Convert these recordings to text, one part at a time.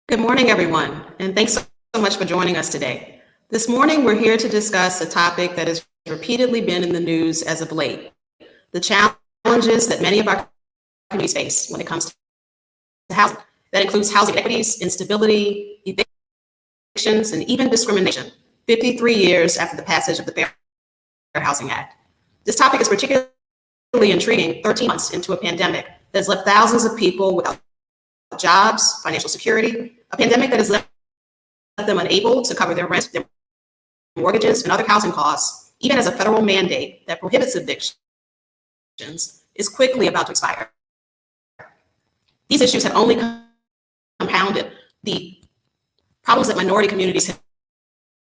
Good morning, everyone, and thanks so much for joining us today. This morning, we're here to discuss a topic that has repeatedly been in the news as of late, the challenges that many of our communities face when it comes to housing. That includes housing inequities, instability, evictions, and even discrimination, 53 years after the passage of the Fair Housing Act. This topic is particularly intriguing 13 months into a pandemic that has left thousands of people without jobs, financial security, a pandemic that has left them unable to cover their rent, their mortgages, and other housing costs, even as a federal mandate that prohibits evictions is quickly about to expire. These issues have only compounded the problems that minority communities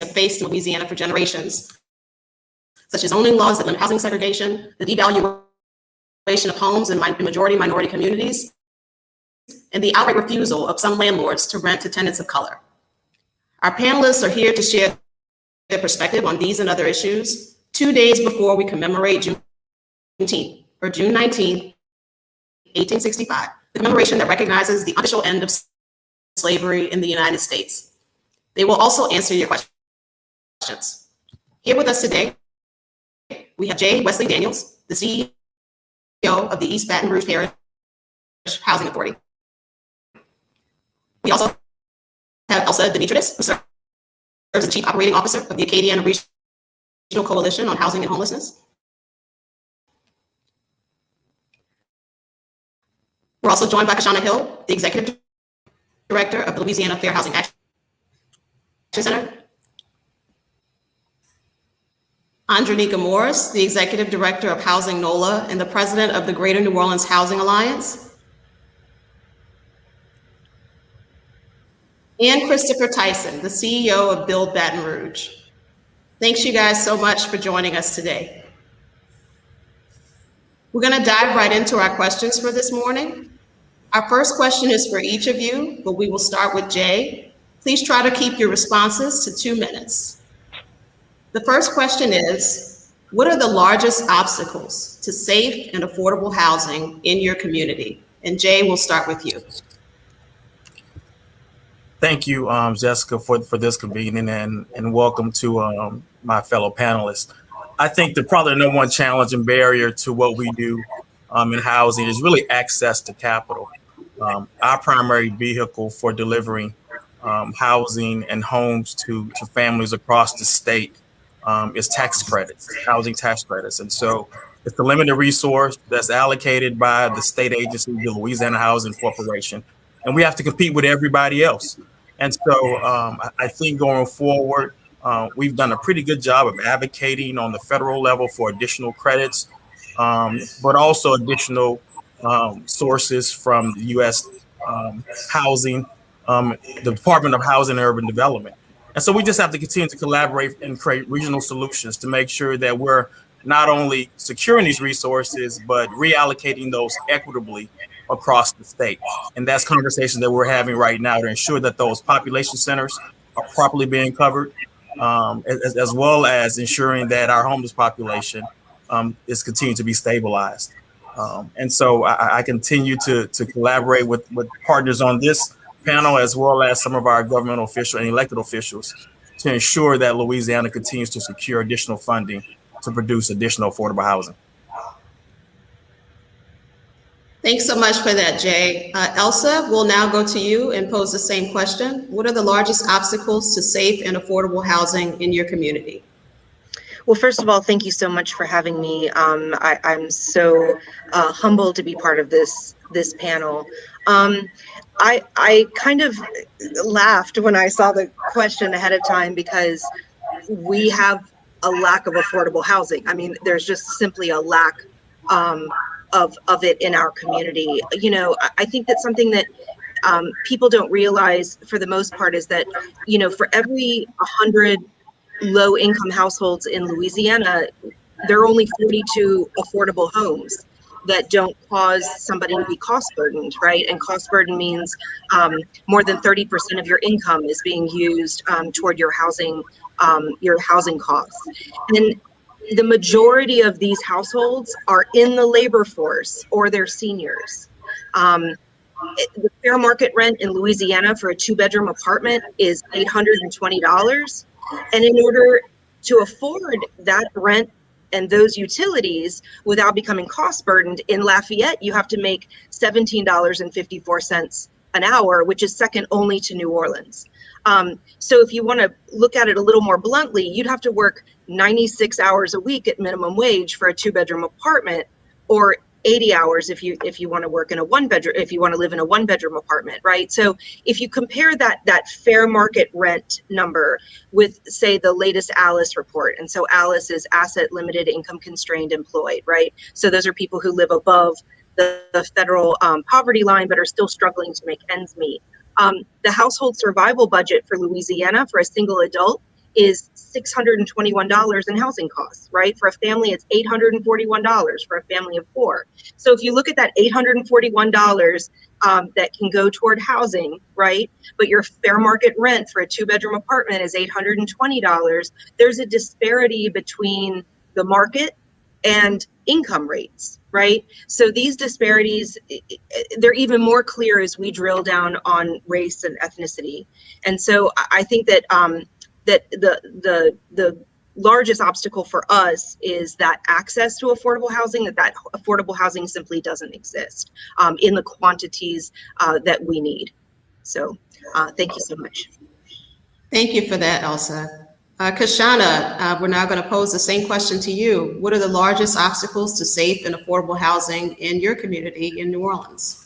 have faced in Louisiana for generations, such as zoning laws that limit housing segregation, the devaluation of homes in majority minority communities, and the outright refusal of some landlords to rent to tenants of color. Our panelists are here to share their perspective on these and other issues 2 days before we commemorate Juneteenth, or June 19, 1865, the commemoration that recognizes the unofficial end of slavery in the United States. They will also answer your questions. Here with us today, we have J. Wesley Daniels, the CEO of the East Baton Rouge Parish Housing Authority. We also have Elsa Dimitriadis, who serves as the Chief Operating Officer of the Acadiana Regional Coalition on Housing and Homelessness. We're also joined by Cashauna Hill, the Executive Director of the Louisiana Fair Housing Action Center. Andreanecia Morris, the Executive Director of Housing NOLA and the President of the Greater New Orleans Housing Alliance. And Christopher Tyson, the CEO of Build Baton Rouge. Thanks you guys so much for joining us today. We're gonna dive right into our questions for this morning. Our first question is for each of you, but we will start with Jay. Please try to keep your responses to 2 minutes. The first question is, what are the largest obstacles to safe and affordable housing in your community? And Jay, we'll start with you. Thank you, Jessica, for this convening and welcome to my fellow panelists. I think probably the number one challenge and barrier to what we do in housing is really access to capital. Our primary vehicle for delivering housing and homes to families across the state is tax credits, housing tax credits. And so it's a limited resource that's allocated by the state agency, the Louisiana Housing Corporation, and we have to compete with everybody else. And so I think going forward, we've done a pretty good job of advocating on the federal level for additional credits, but also additional sources from the U.S. Housing, the Department of Housing and Urban Development. And so we just have to continue to collaborate and create regional solutions to make sure that we're not only securing these resources, but reallocating those equitably across the state. And that's conversations that we're having right now to ensure that those population centers are properly being covered, as well as ensuring that our homeless population is continuing to be stabilized. And so I continue to collaborate with partners on this panel, as well as some of our governmental officials and elected officials, to ensure that Louisiana continues to secure additional funding to produce additional affordable housing. Thanks so much for that, Jay. Elsa, we'll now go to you and pose the same question. What are the largest obstacles to safe and affordable housing in your community? Well, first of all, thank you so much for having me. I'm so humbled to be part of this panel. I kind of laughed when I saw the question ahead of time because we have a lack of affordable housing. I mean, there's just simply a lack of it in our community. You know, I think that something that people don't realize for the most part is that, you know, for every 100 low income households in Louisiana, there are only 42 affordable homes that don't cause somebody to be cost burdened, right? And cost burden means more than 30% of your income is being used toward your housing costs. And the majority of these households are in the labor force or they're seniors. The fair market rent in Louisiana for a 2-bedroom apartment is $820. And in order to afford that rent and those utilities without becoming cost burdened, in Lafayette, you have to make $17.54 an hour, which is second only to New Orleans. So if you want to look at it a little more bluntly, you'd have to work 96 hours a week at minimum wage for a 2-bedroom apartment, or 80 hours if you want to work in a 1-bedroom, if you want to live in a 1-bedroom apartment, right? So if you compare that fair market rent number with, say, the latest ALICE report, and so ALICE is asset limited income constrained employed, right? So those are people who live above the federal poverty line but are still struggling to make ends meet. The household survival budget for Louisiana for a single adult is $621 in housing costs, right? For a family, it's $841 for a family of 4. So if you look at that $841 that can go toward housing, right? But your fair market rent for a 2-bedroom apartment is $820. There's a disparity between the market and income rates, right? So these disparities, they're even more clear as we drill down on race and ethnicity. And so I think that that the largest obstacle for us is that access to affordable housing, that affordable housing simply doesn't exist in the quantities that we need. So thank you so much. Thank you for that, Elsa. Cashauna, we're now going to pose the same question to you. What are the largest obstacles to safe and affordable housing in your community in New Orleans?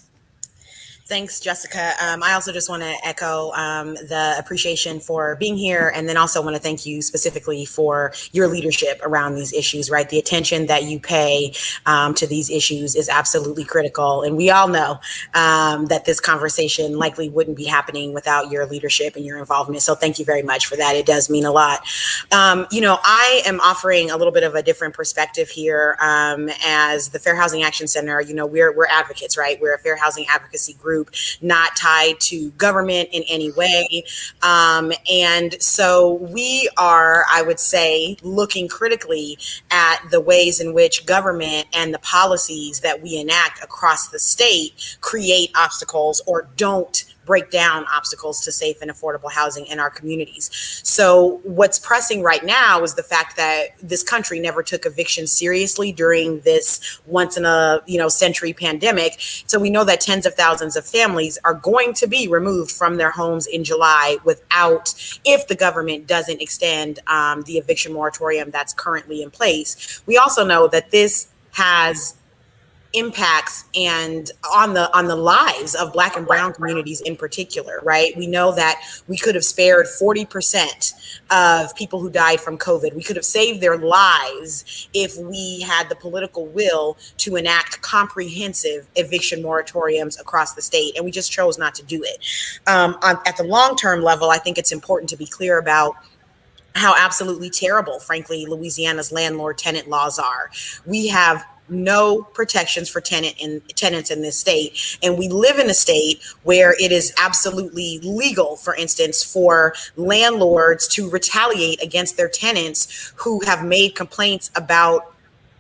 Thanks, Jessica. I also just want to echo the appreciation for being here, and then also want to thank you specifically for your leadership around these issues, right? The attention that you pay to these issues is absolutely critical. And we all know that this conversation likely wouldn't be happening without your leadership and your involvement. So thank you very much for that. It does mean a lot. I am offering a little bit of a different perspective here as the Fair Housing Action Center. We're advocates, right? We're a fair housing advocacy group, not tied to government in any way. And so we are, I would say, looking critically at the ways in which government and the policies that we enact across the state create obstacles or don't break down obstacles to safe and affordable housing in our communities. So what's pressing right now is the fact that this country never took eviction seriously during this once in a century pandemic. So we know that tens of thousands of families are going to be removed from their homes in July if the government doesn't extend the eviction moratorium that's currently in place. We also know that this has impacts and on the lives of Black and brown communities in particular, right? We know that we could have spared 40% of people who died from COVID. We could have saved their lives if we had the political will to enact comprehensive eviction moratoriums across the state, and we just chose not to do it. At the long-term level, I think it's important to be clear about how absolutely terrible, frankly, Louisiana's landlord-tenant laws are. We have no protections for tenants in this state. And we live in a state where it is absolutely legal, for instance, for landlords to retaliate against their tenants who have made complaints about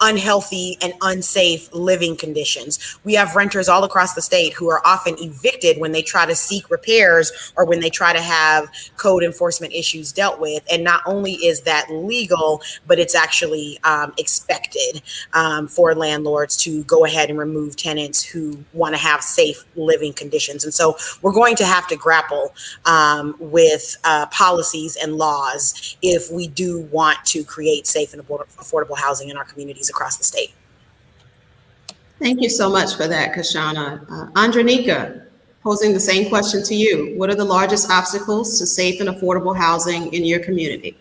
unhealthy and unsafe living conditions. We have renters all across the state who are often evicted when they try to seek repairs or when they try to have code enforcement issues dealt with. And not only is that legal, but it's actually expected for landlords to go ahead and remove tenants who want to have safe living conditions. And so we're going to have to grapple with policies and laws if we do want to create safe and affordable housing in our communities across the state. Thank you so much for that, Cashauna. Andreanecia, posing the same question to you. What are the largest obstacles to safe and affordable housing in your community?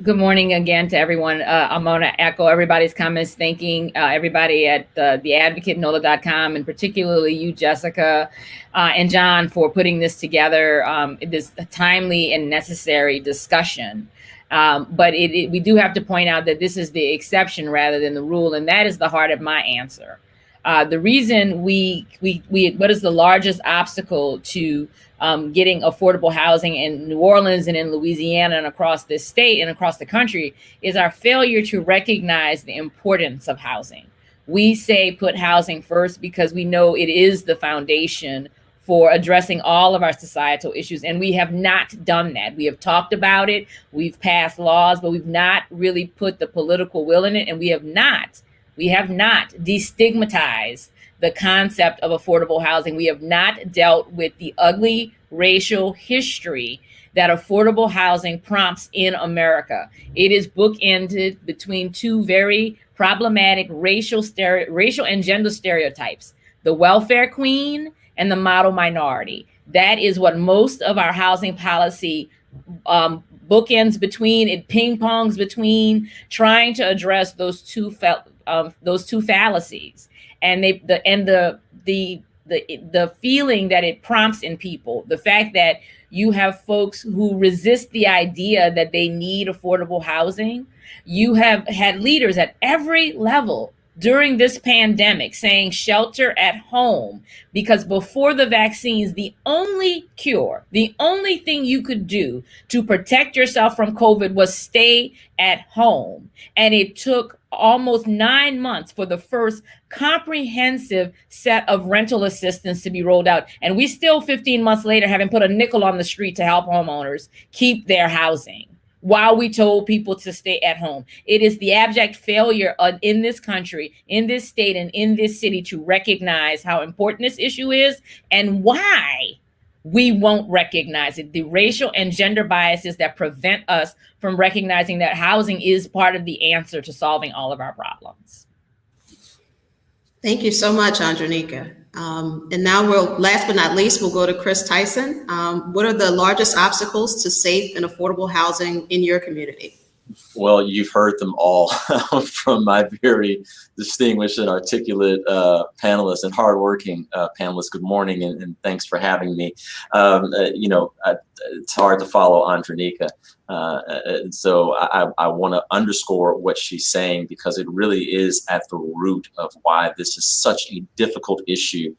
Good morning again to everyone. I'm going to echo everybody's comments, thanking everybody at theadvocate.NOLA.com, and particularly you, Jessica, and John, for putting this together. It is a timely and necessary discussion. But we do have to point out that this is the exception rather than the rule, and that is the heart of my answer. The reason what is the largest obstacle to getting affordable housing in New Orleans and in Louisiana and across this state and across the country is our failure to recognize the importance of housing. We say put housing first because we know it is the foundation for addressing all of our societal issues. And we have not done that. We have talked about it. We've passed laws, but we've not really put the political will in it. And we have not destigmatized the concept of affordable housing. We have not dealt with the ugly racial history that affordable housing prompts in America. It is bookended between two very problematic racial and gender stereotypes: the welfare queen and the model minority. That is what most of our housing policy bookends between. It ping pongs between, trying to address those two fallacies, and the feeling that it prompts in people. The fact that you have folks who resist the idea that they need affordable housing. You have had leaders at every level during this pandemic saying shelter at home, because before the vaccines, the only cure, the only thing you could do to protect yourself from COVID was stay at home. And it took almost 9 months for the first comprehensive set of rental assistance to be rolled out. And we still 15 months later haven't put a nickel on the street to help homeowners keep their housing while we told people to stay at home. It is the abject failure in this country, in this state, and in this city to recognize how important this issue is and why we won't recognize it. The racial and gender biases that prevent us from recognizing that housing is part of the answer to solving all of our problems. Thank you so much, Andreanecia. And now last but not least, we'll go to Chris Tyson. What are the largest obstacles to safe and affordable housing in your community? Well, you've heard them all from my very distinguished and articulate panelists and hardworking panelists. Good morning, and thanks for having me. It's hard to follow Andreanecia. So I want to underscore what she's saying, because it really is at the root of why this is such a difficult issue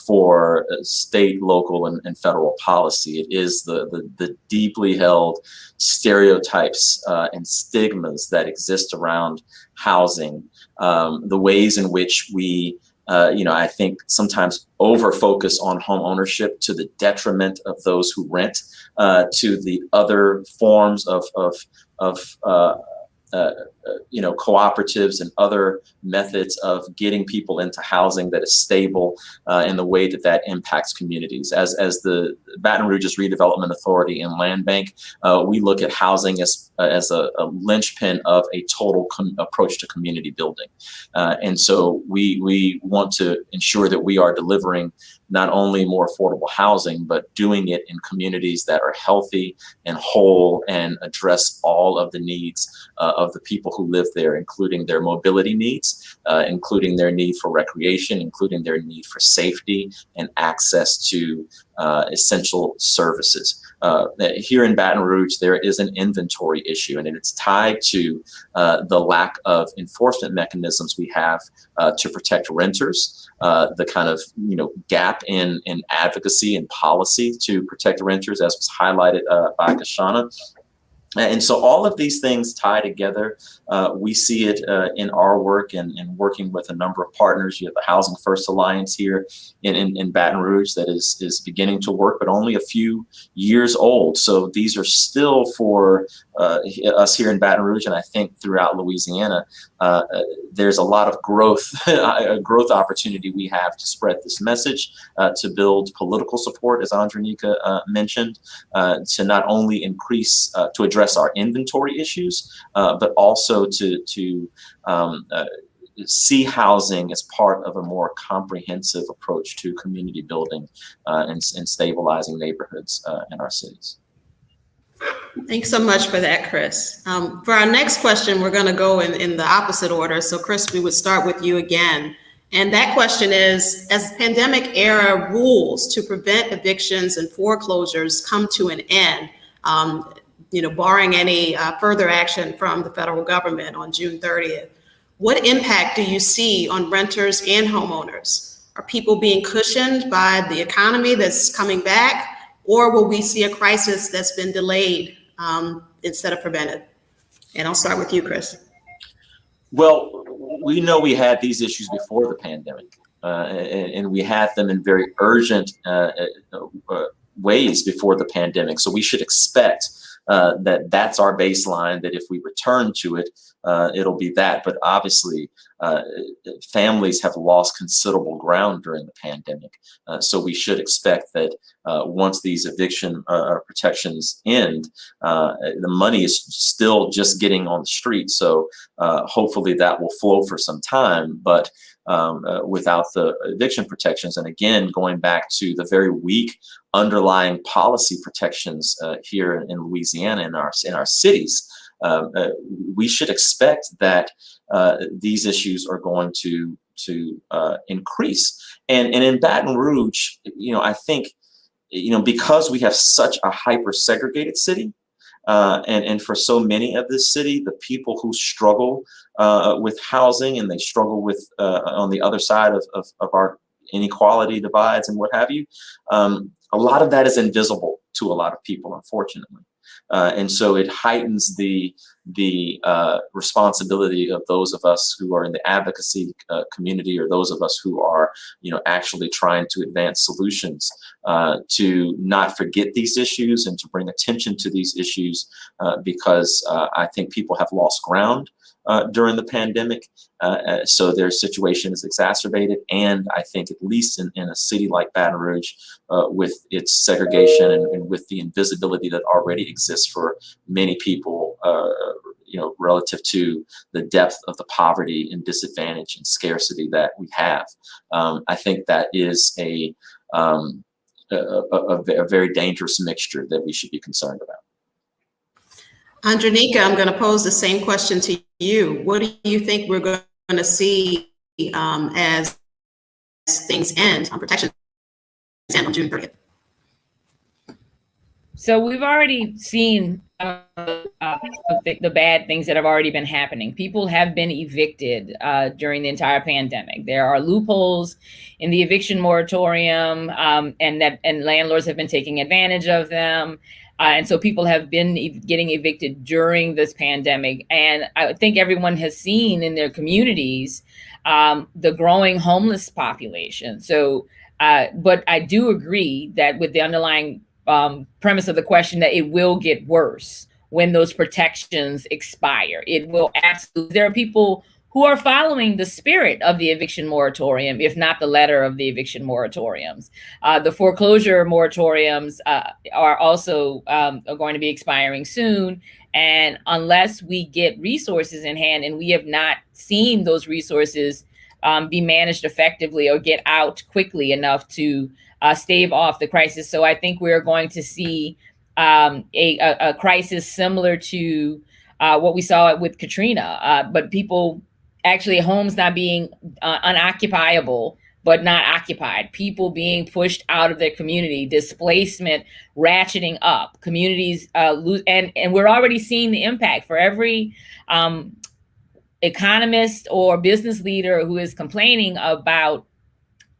for state, local, and federal policy. It is the deeply held stereotypes and stigmas that exist around housing, the ways in which we I think sometimes over focus on home ownership to the detriment of those who rent, to the other forms of cooperatives and other methods of getting people into housing that is stable, and the way that impacts communities. As the Baton Rouge's Redevelopment Authority and Land Bank, we look at housing as a linchpin of a total approach to community building. And so we want to ensure that we are delivering not only more affordable housing, but doing it in communities that are healthy and whole and address all of the needs of the people who live there, including their mobility needs, including their need for recreation, including their need for safety and access to essential services. Here in Baton Rouge, there is an inventory issue, and it's tied to the lack of enforcement mechanisms we have to protect renters, the kind of gap in advocacy and policy to protect renters, as was highlighted by Cashauna. And so all of these things tie together. We see it in our work and working with a number of partners. You have the Housing First Alliance here in Baton Rouge that is beginning to work, but only a few years old. So these are still for us here in Baton Rouge, and I think throughout Louisiana, there's a lot of growth, a growth opportunity we have to spread this message, to build political support, as Andreanecia mentioned, to not only increase, to address our inventory issues, but also to see housing as part of a more comprehensive approach to community building and stabilizing neighborhoods in our cities. Thanks so much for that, Chris. For our next question, we're going to go in the opposite order. So Chris, we would start with you again. And that question is, as pandemic era rules to prevent evictions and foreclosures come to an end, barring any further action from the federal government on June 30th, what impact do you see on renters and homeowners? Are people being cushioned by the economy that's coming back, or will we see a crisis that's been delayed instead of prevented? And I'll start with you, Chris. Well, we know we had these issues before the pandemic, and we had them in very urgent ways before the pandemic. So we should expect that that's our baseline, that if we return to it, it'll be that. But obviously, families have lost considerable ground during the pandemic. So we should expect that once these eviction protections end, the money is still just getting on the street. So hopefully that will flow for some time, but without the eviction protections. And again, going back to the very weak underlying policy protections here in Louisiana, in our cities, we should expect that these issues are going to increase. And in Baton Rouge, I think, because we have such a hyper segregated city, and for so many of this city, the people who struggle with housing, and they struggle with on the other side of our inequality divides and what have you, a lot of that is invisible to a lot of people, unfortunately. And so it heightens the responsibility of those of us who are in the advocacy community, or those of us who are, actually trying to advance solutions, to not forget these issues and to bring attention to these issues, because I think people have lost ground during the pandemic. So their situation is exacerbated. And I think at least in a city like Baton Rouge, with its segregation and with the invisibility that already exists for many people, relative to the depth of the poverty and disadvantage and scarcity that we have, I think that is a very dangerous mixture that we should be concerned about. Andreanecia, I'm going to pose the same question to you. What do you think we're going to see as things end on protections end on June 30th? So we've already seen the bad things that have already been happening. People have been evicted during the entire pandemic. There are loopholes in the eviction moratorium, and landlords have been taking advantage of them. And so people have been getting evicted during this pandemic. And I think everyone has seen in their communities the growing homeless population. So, but I do agree that with the underlying premise of the question, that it will get worse when those protections expire. It will absolutely. There are people who are following the spirit of the eviction moratorium, if not the letter of the eviction moratoriums. The foreclosure moratoriums are also going to be expiring soon. And unless we get resources in hand, and we have not seen those resources be managed effectively or get out quickly enough to stave off the crisis. So I think we're going to see a crisis similar to what we saw with Katrina, but people actually, homes not being unoccupiable, but not occupied, people being pushed out of their community, displacement ratcheting up, communities lose, and we're already seeing the impact. For every economist or business leader who is complaining about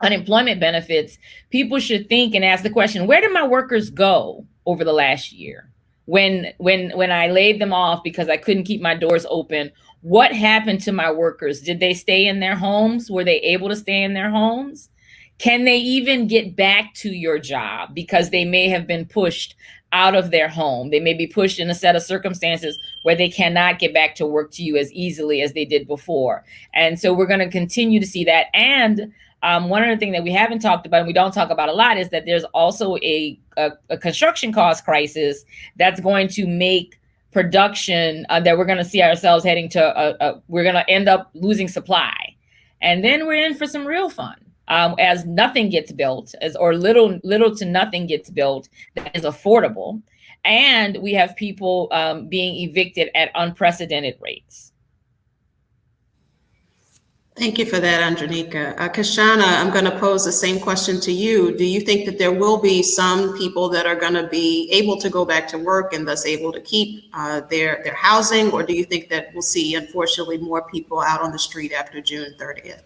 unemployment benefits, people should think and ask the question, where did my workers go over the last year? When I laid them off because I couldn't keep my doors open, what happened to my workers? Did they stay in their homes? Were they able to stay in their homes? Can they even get back to your job because they may have been pushed out of their home? They may be pushed in a set of circumstances where they cannot get back to work to you as easily as they did before. And so we're going to continue to see that. And one other thing that we haven't talked about and we don't talk about a lot is that there's also a construction cost crisis that's going to make production that we're going to see ourselves heading to, we're going to end up losing supply. And then we're in for some real fun as nothing gets built, or little to nothing gets built that is affordable. And we have people being evicted at unprecedented rates. Thank you for that, Andreanecia. Cashauna, I'm going to pose the same question to you. Do you think that there will be some people that are going to be able to go back to work and thus able to keep their housing, or do you think that we'll see, unfortunately, more people out on the street after June 30th?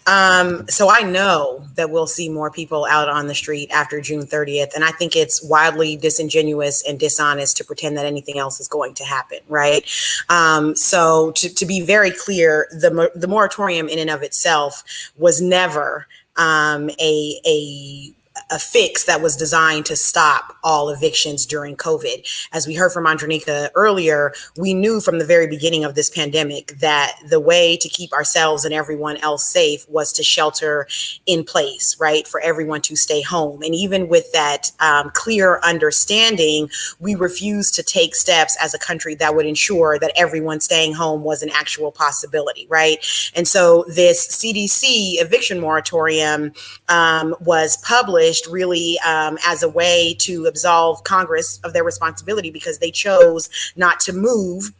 So I know that we'll see more people out on the street after June 30th. And I think it's wildly disingenuous and dishonest to pretend that anything else is going to happen, right? So to be very clear, the moratorium in and of itself was never a fix that was designed to stop all evictions during COVID. As we heard from Andreanecia earlier, we knew from the very beginning of this pandemic that the way to keep ourselves and everyone else safe was to shelter in place, right? For everyone to stay home. And even with that clear understanding, we refused to take steps as a country that would ensure that everyone staying home was an actual possibility, right? And so this CDC eviction moratorium was published really as a way to absolve Congress of their responsibility because they chose not to move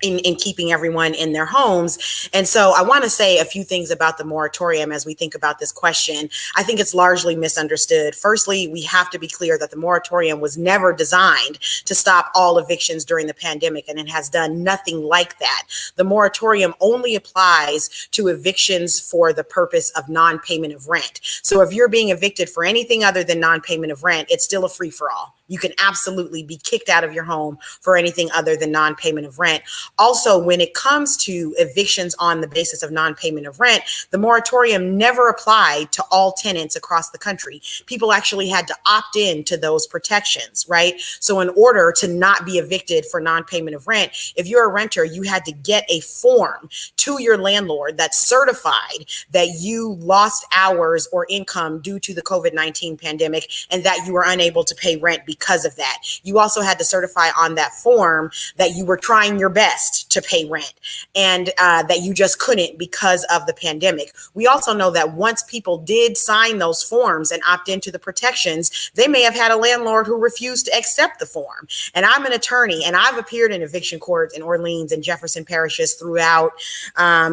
in keeping everyone in their homes. And so I want to say a few things about the moratorium as we think about this question. I think it's largely misunderstood. Firstly, we have to be clear that the moratorium was never designed to stop all evictions during the pandemic, and it has done nothing like that. The moratorium only applies to evictions for the purpose of non-payment of rent. So if you're being evicted for anything other than non-payment of rent, it's still a free-for-all. You can absolutely be kicked out of your home for anything other than non-payment of rent. Also, when it comes to evictions on the basis of non-payment of rent, the moratorium never applied to all tenants across the country. People actually had to opt in to those protections, right? So in order to not be evicted for non-payment of rent, if you're a renter, you had to get a form to your landlord that certified that you lost hours or income due to the COVID-19 pandemic and that you were unable to pay rent because of that. You also had to certify on that form that you were trying your best to pay rent and that you just couldn't because of the pandemic. We also know that once people did sign those forms and opt into the protections, they may have had a landlord who refused to accept the form. And I'm an attorney, and I've appeared in eviction courts in Orleans and Jefferson parishes throughout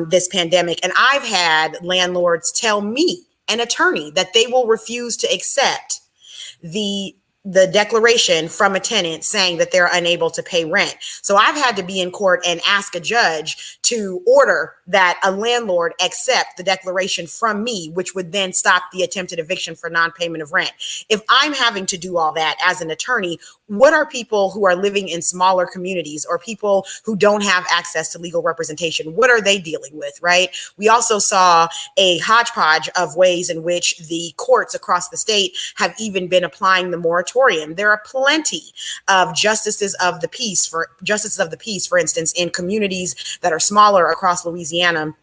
this pandemic. And I've had landlords tell me, an attorney, that they will refuse to accept the declaration from a tenant saying that they're unable to pay rent. So I've had to be in court and ask a judge to order that a landlord accept the declaration from me, which would then stop the attempted eviction for non-payment of rent. If I'm having to do all that as an attorney, what are people who are living in smaller communities or people who don't have access to legal representation? What are they dealing with, right? We also saw a hodgepodge of ways in which the courts across the state have even been applying the moratorium. There are plenty of justices of the peace, for instance, in communities that are smaller across Louisiana,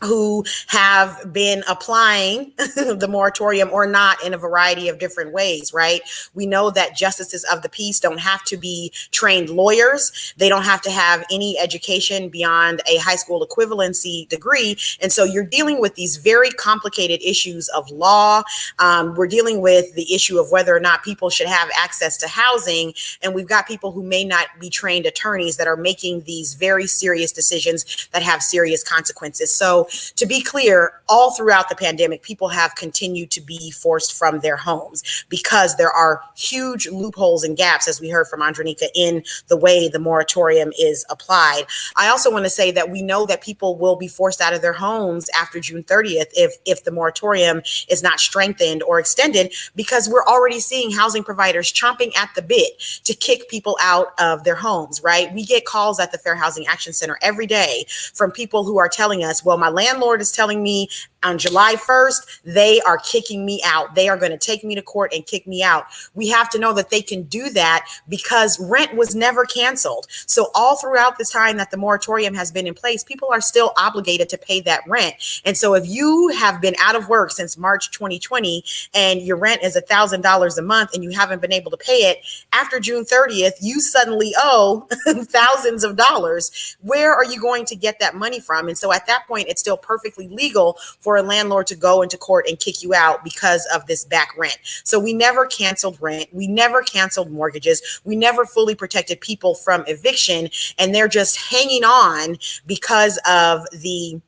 who have been applying the moratorium or not in a variety of different ways, right? We know that justices of the peace don't have to be trained lawyers. They don't have to have any education beyond a high school equivalency degree. And so you're dealing with these very complicated issues of law. We're dealing with the issue of whether or not people should have access to housing. And we've got people who may not be trained attorneys that are making these very serious decisions that have serious consequences. So to be clear, all throughout the pandemic, people have continued to be forced from their homes because there are huge loopholes and gaps, as we heard from Andreanecia, in the way the moratorium is applied. I also want to say that we know that people will be forced out of their homes after June 30th if the moratorium is not strengthened or extended, because we're already seeing housing providers chomping at the bit to kick people out of their homes, right? We get calls at the Fair Housing Action Center every day from people who are telling us, well, my landlord is telling me on July 1st, they are kicking me out. They are going to take me to court and kick me out. We have to know that they can do that because rent was never canceled. So all throughout this time that the moratorium has been in place, people are still obligated to pay that rent. And so if you have been out of work since March 2020 and your rent is $1,000 a month and you haven't been able to pay it, after June 30th, you suddenly owe thousands of dollars. Where are you going to get that money from? And so at that point, it's still perfectly legal for a landlord to go into court and kick you out because of this back rent. So we never canceled rent. We never canceled mortgages. We never fully protected people from eviction, and they're just hanging on because of the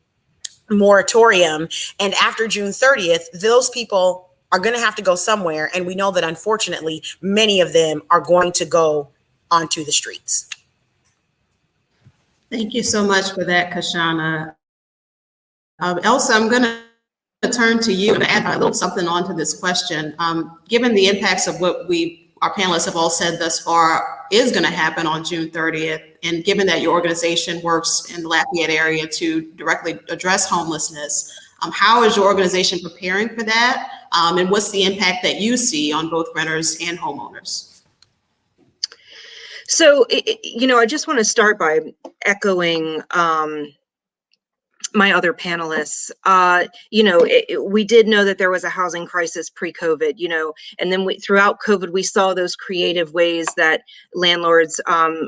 moratorium. And after June 30th, those people are going to have to go somewhere. And we know that unfortunately, many of them are going to go onto the streets. Thank you so much for that, Cashauna. Elsa, I'm going to turn to you and add a little something onto this question. Given the impacts of what our panelists have all said thus far is going to happen on June 30th, and given that your organization works in the Lafayette area to directly address homelessness, how is your organization preparing for that? And what's the impact that you see on both renters and homeowners? So, I just want to start by echoing my other panelists. We did know that there was a housing crisis pre-COVID, and then throughout COVID, we saw those creative ways that landlords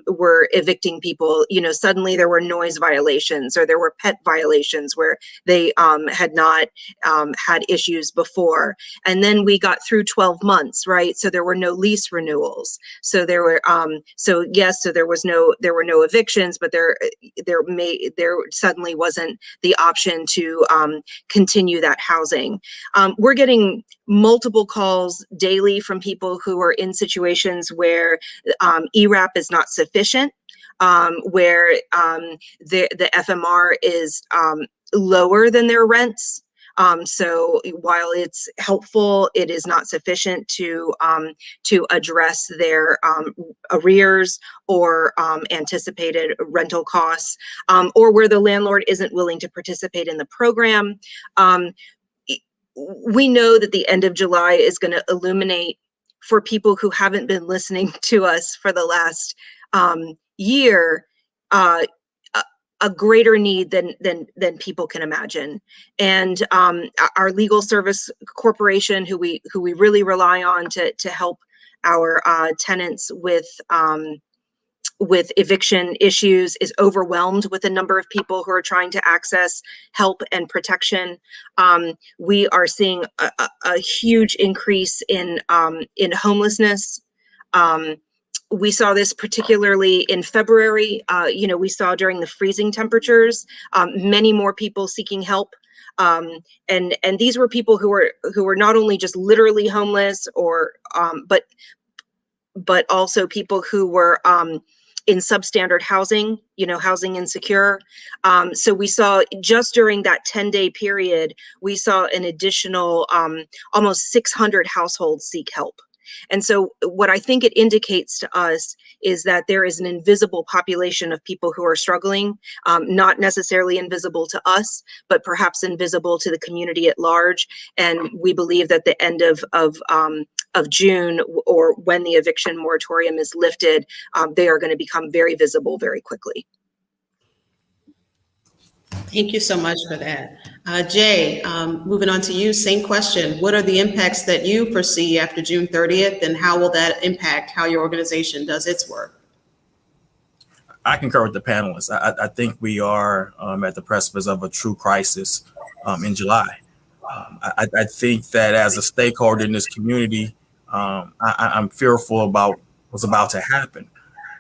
were evicting people. Suddenly there were noise violations or there were pet violations where they had not had issues before. And then we got through 12 months, right? So there were no lease renewals. So there were, so there were no evictions, but there suddenly wasn't the option to continue that housing. We're getting multiple calls daily from people who are in situations where ERAP is not sufficient, where the FMR is lower than their rents. So while it's helpful, it is not sufficient to address their arrears or anticipated rental costs, or where the landlord isn't willing to participate in the program. We know that the end of July is going to illuminate, for people who haven't been listening to us for the last year, a greater need than people can imagine. And our legal service corporation, who we really rely on to help our tenants with eviction issues, is overwhelmed with the number of people who are trying to access help and protection. We are seeing a huge increase in homelessness. We saw this particularly in February. We saw during the freezing temperatures, many more people seeking help. And these were people who were not only just literally homeless, but also people who were in substandard housing, housing insecure. So we saw, just during that 10-day period, we saw an additional almost 600 households seek help. And so what I think it indicates to us is that there is an invisible population of people who are struggling, not necessarily invisible to us, but perhaps invisible to the community at large. And we believe that the end of June, or when the eviction moratorium is lifted, they are going to become very visible very quickly. Thank you so much for that. Jay, moving on to you, same question. What are the impacts that you foresee after June 30th, and how will that impact how your organization does its work? I concur with the panelists. I think we are at the precipice of a true crisis in July. I think that as a stakeholder in this community, I'm fearful about what's about to happen.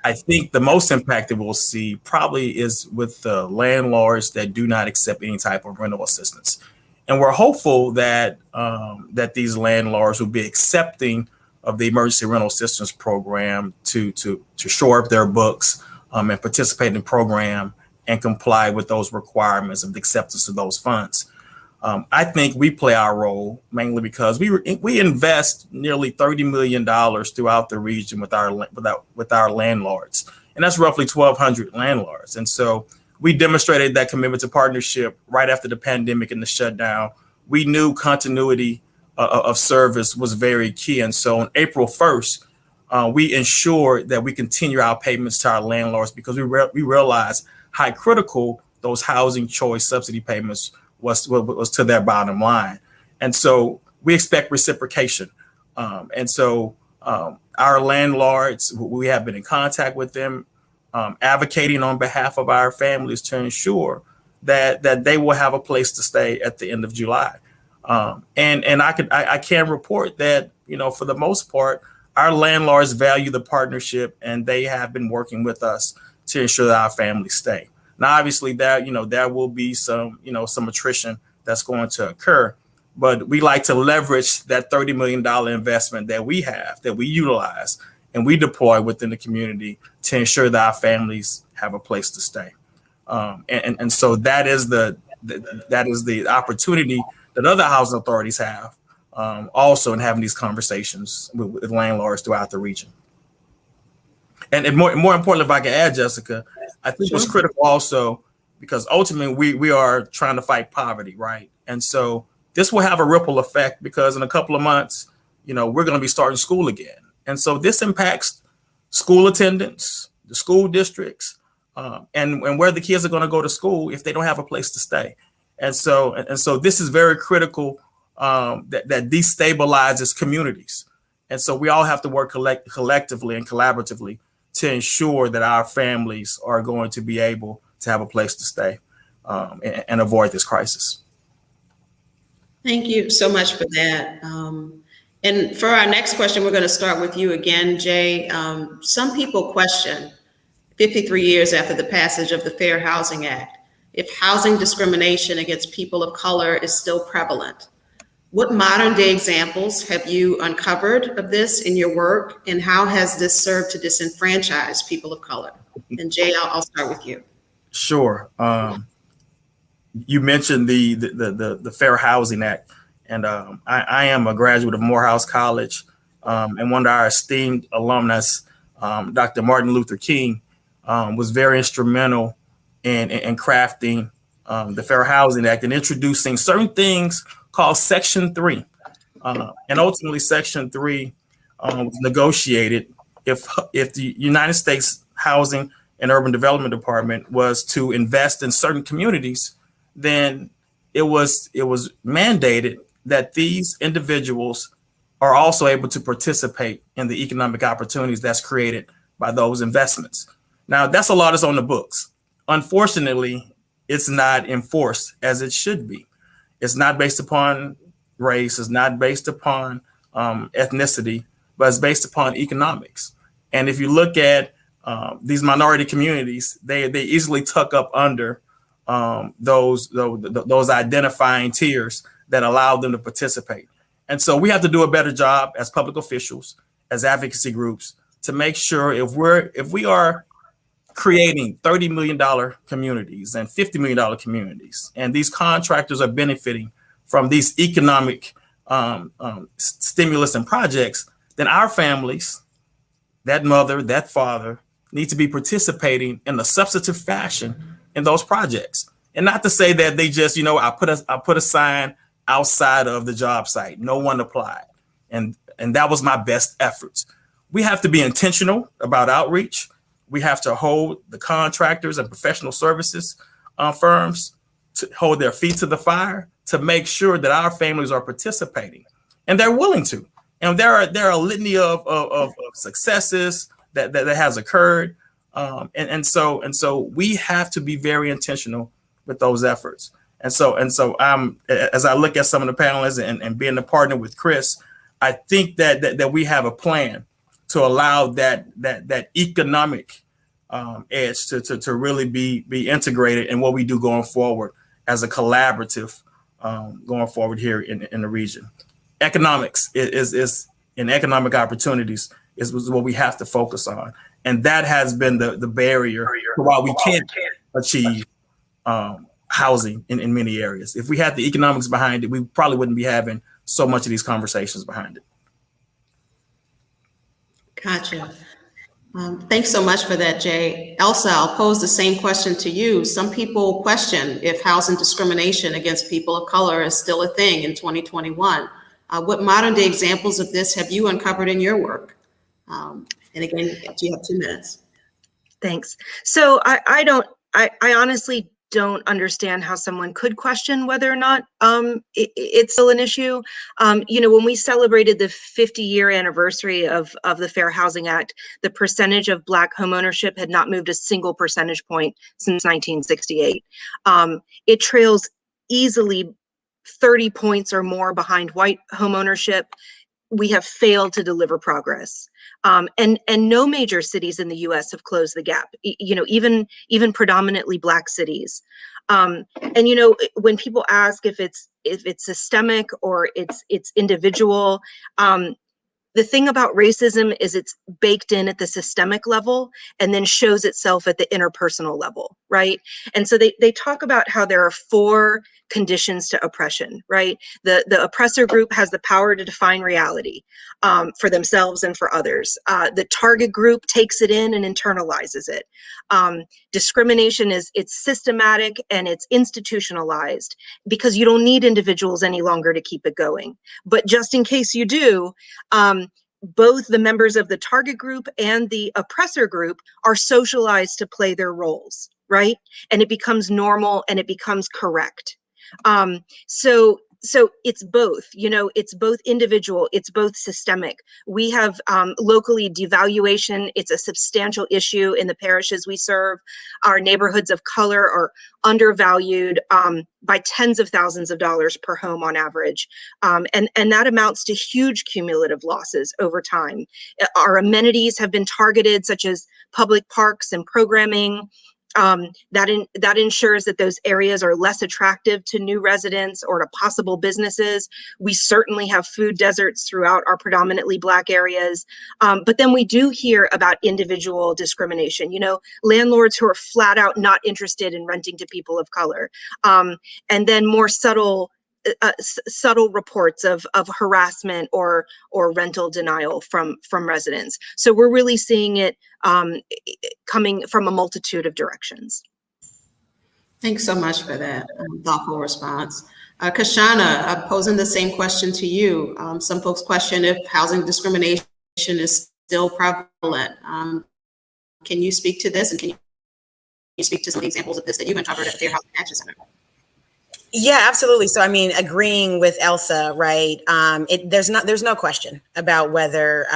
I think the most impact that we'll see probably is with the landlords that do not accept any type of rental assistance. And we're hopeful that that these landlords will be accepting of the emergency rental assistance program to shore up their books and participate in the program and comply with those requirements of the acceptance of those funds. I think we play our role mainly because we invest nearly $30 million throughout the region with our landlords, and that's roughly 1,200 landlords. And so we demonstrated that commitment to partnership right after the pandemic and the shutdown. We knew continuity of service was very key, and so on April 1st, we ensured that we continue our payments to our landlords because we realized how critical those housing choice subsidy payments was to their bottom line. And so we expect reciprocation. And so our landlords, we have been in contact with them, advocating on behalf of our families to ensure that they will have a place to stay at the end of July. And I can report that, for the most part, our landlords value the partnership, and they have been working with us to ensure that our families stay. Now, obviously, there will be some attrition that's going to occur, but we like to leverage that $30 million investment that we utilize, and we deploy within the community to ensure that our families have a place to stay. And so that is the opportunity that other housing authorities have also in having these conversations with landlords throughout the region. And more importantly, if I can add, Jessica, I think what's critical also, because ultimately we are trying to fight poverty, right? And so this will have a ripple effect because in a couple of months, we're going to be starting school again. And so this impacts school attendance, the school districts, and where the kids are going to go to school if they don't have a place to stay. And so this is very critical that destabilizes communities. And so we all have to work collectively and collaboratively to ensure that our families are going to be able to have a place to stay and avoid this crisis. Thank you so much for that. And for our next question, we're going to start with you again, Jay. Some people question, 53 years after the passage of the Fair Housing Act, if housing discrimination against people of color is still prevalent. What modern day examples have you uncovered of this in your work, and how has this served to disenfranchise people of color? And Jay, I'll start with you. Sure. You mentioned the Fair Housing Act, and I am a graduate of Morehouse College, and one of our esteemed alumnus, Dr. Martin Luther King, was very instrumental in crafting the Fair Housing Act and introducing certain things called Section 3. And ultimately, Section 3 was negotiated if the United States Housing and Urban Development Department was to invest in certain communities, then it was mandated that these individuals are also able to participate in the economic opportunities that's created by those investments. Now, that's a law that's on the books. Unfortunately, it's not enforced as it should be. It's not based upon race, it's not based upon ethnicity, but it's based upon economics. And if you look at these minority communities, they easily tuck up under those identifying tiers that allow them to participate. And so we have to do a better job as public officials, as advocacy groups, to make sure if we are creating $30 million communities and $50 million communities, and these contractors are benefiting from these economic stimulus and projects, then our families, that mother, that father, need to be participating in a substantive fashion in those projects. And not to say that they just, I put a sign outside of the job site, no one applied, and that was my best efforts. We have to be intentional about outreach. We have to hold the contractors and professional services firms to hold their feet to the fire to make sure that our families are participating, and they're willing to. And there are a litany of successes that has occurred, and so we have to be very intentional with those efforts. And so as I look at some of the panelists and being a partner with Chris, I think that we have a plan to allow that economic edge to really be integrated in what we do going forward as a collaborative going forward here in the region. Economics is and economic opportunities is what we have to focus on, and that has been the barrier to why we can't achieve housing in many areas. If we had the economics behind it, we probably wouldn't be having so much of these conversations behind it. Gotcha. Thanks so much for that, Jay. Elsa, I'll pose the same question to you. Some people question if housing discrimination against people of color is still a thing in 2021. What modern day examples of this have you uncovered in your work? And again, you have 2 minutes. Thanks. So I honestly don't understand how someone could question whether or not it's still an issue. When we celebrated the 50-year anniversary of the Fair Housing Act, the percentage of Black homeownership had not moved a single percentage point since 1968. It trails easily 30 points or more behind white homeownership. We have failed to deliver progress. And no major cities in the US have closed the gap, even predominantly Black cities. And when people ask if it's systemic or it's individual, The thing about racism is it's baked in at the systemic level and then shows itself at the interpersonal level, right? And so they talk about how there are 4 conditions to oppression, right? The oppressor group has the power to define reality for themselves and for others. The target group takes it in and internalizes it. Discrimination it's systematic and it's institutionalized because you don't need individuals any longer to keep it going. But just in case you do, both the members of the target group and the oppressor group are socialized to play their roles, right? And it becomes normal and it becomes correct. So it's both, it's both individual, it's both systemic. We have locally devaluation. It's a substantial issue in the parishes we serve. Our neighborhoods of color are undervalued by tens of thousands of dollars per home on average. And that amounts to huge cumulative losses over time. Our amenities have been targeted, such as public parks and programming. That ensures that those areas are less attractive to new residents or to possible businesses. We certainly have food deserts throughout our predominantly Black areas. But then we do hear about individual discrimination, landlords who are flat out not interested in renting to people of color. And then more subtle reports of harassment or rental denial from residents. So we're really seeing it coming from a multitude of directions. Thanks so much for that thoughtful response. Cashauna, I'm posing the same question to you. Some folks question if housing discrimination is still prevalent. Can you speak to this, and can you speak to some examples of this that you've uncovered at the Fair Housing Action Center? Yeah, absolutely. So, I mean, agreeing with Elsa, right? There's no question about whether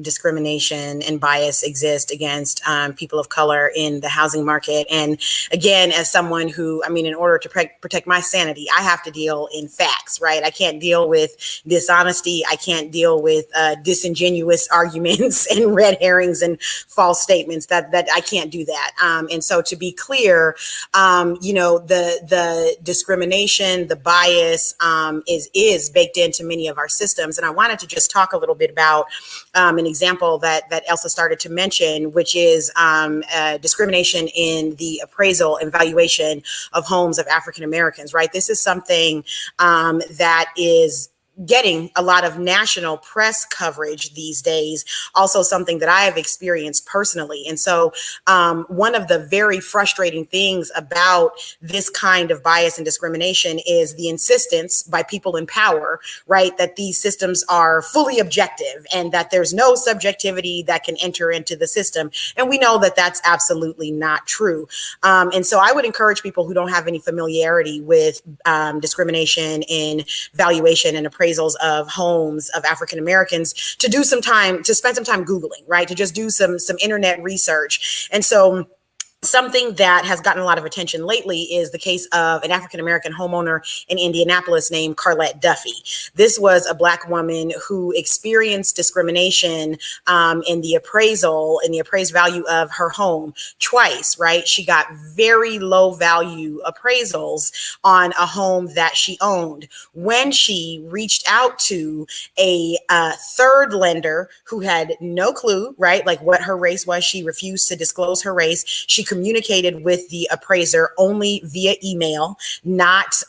discrimination and bias exist against people of color in the housing market. And again, as someone who, in order to protect my sanity, I have to deal in facts, right? I can't deal with dishonesty. I can't deal with disingenuous arguments and red herrings and false statements. That I can't do that. And so, to be clear, the discrimination, the bias is baked into many of our systems. And I wanted to just talk a little bit about an example that Elsa started to mention, which is discrimination in the appraisal and valuation of homes of African Americans, right? This is something that is getting a lot of national press coverage these days, also something that I have experienced personally. And so one of the very frustrating things about this kind of bias and discrimination is the insistence by people in power, right, that these systems are fully objective and that there's no subjectivity that can enter into the system. And we know that that's absolutely not true. And so I would encourage people who don't have any familiarity with discrimination in valuation and appraisals of homes of African Americans to spend some time Googling, right? To just do some internet research. And so something that has gotten a lot of attention lately is the case of an African-American homeowner in Indianapolis named Carlette Duffy. This was a Black woman who experienced discrimination in the appraised value of her home twice, right? She got very low value appraisals on a home that she owned. When she reached out to a third lender who had no clue, right, like what her race was, she refused to disclose her race. She communicated with the appraiser only via email, not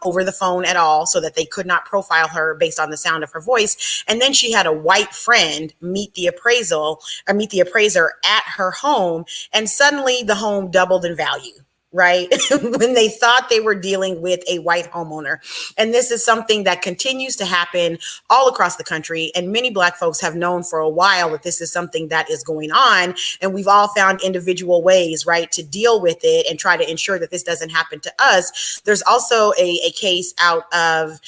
over the phone at all, so that they could not profile her based on the sound of her voice. And then she had a white friend meet the appraiser at her home, and suddenly the home doubled in value, right? When they thought they were dealing with a white homeowner. And this is something that continues to happen all across the country. And many Black folks have known for a while that this is something that is going on. And we've all found individual ways, right, to deal with it and try to ensure that this doesn't happen to us. There's also a case out of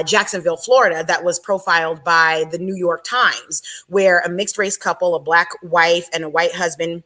Jacksonville, Florida, that was profiled by the New York Times, where a mixed race couple, a Black wife and a white husband,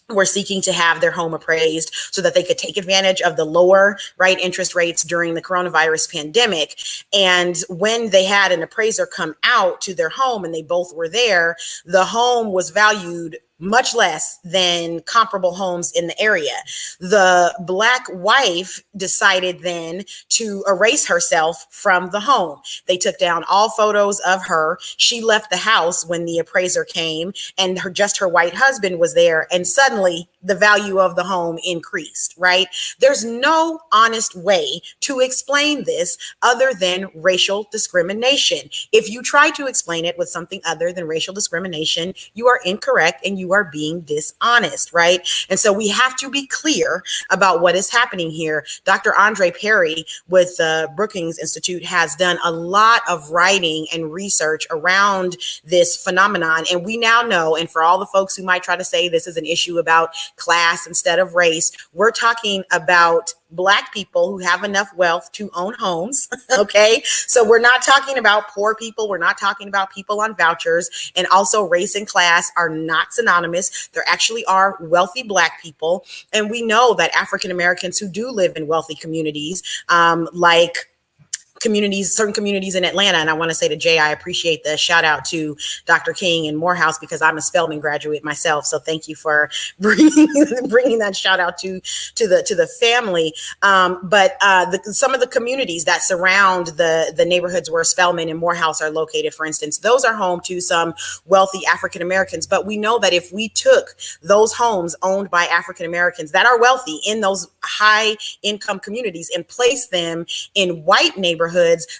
were seeking to have their home appraised so that they could take advantage of the lower interest rates during the coronavirus pandemic. And when they had an appraiser come out to their home and they both were there, the home was valued much less than comparable homes in the area. The Black wife decided then to erase herself from the home. They took down all photos of her. She left the house when the appraiser came, and just her white husband was there. And suddenly the value of the home increased, right? There's no honest way to explain this other than racial discrimination. If you try to explain it with something other than racial discrimination, you are incorrect and you are being dishonest, right? And so we have to be clear about what is happening here. Dr. Andre Perry with the Brookings Institute has done a lot of writing and research around this phenomenon. And we now know, and for all the folks who might try to say this is an issue about class instead of race, we're talking about Black people who have enough wealth to own homes. Okay. So we're not talking about poor people. We're not talking about people on vouchers. And also race and class are not synonymous. There actually are wealthy Black people. And we know that African Americans who do live in wealthy communities, like certain communities in Atlanta. And I want to say to Jay, I appreciate the shout out to Dr. King and Morehouse, because I'm a Spelman graduate myself. So thank you for bringing that shout out to the family. But some of the communities that surround the neighborhoods where Spelman and Morehouse are located, for instance, those are home to some wealthy African Americans. But we know that if we took those homes owned by African Americans that are wealthy in those high income communities and placed them in white neighborhoods,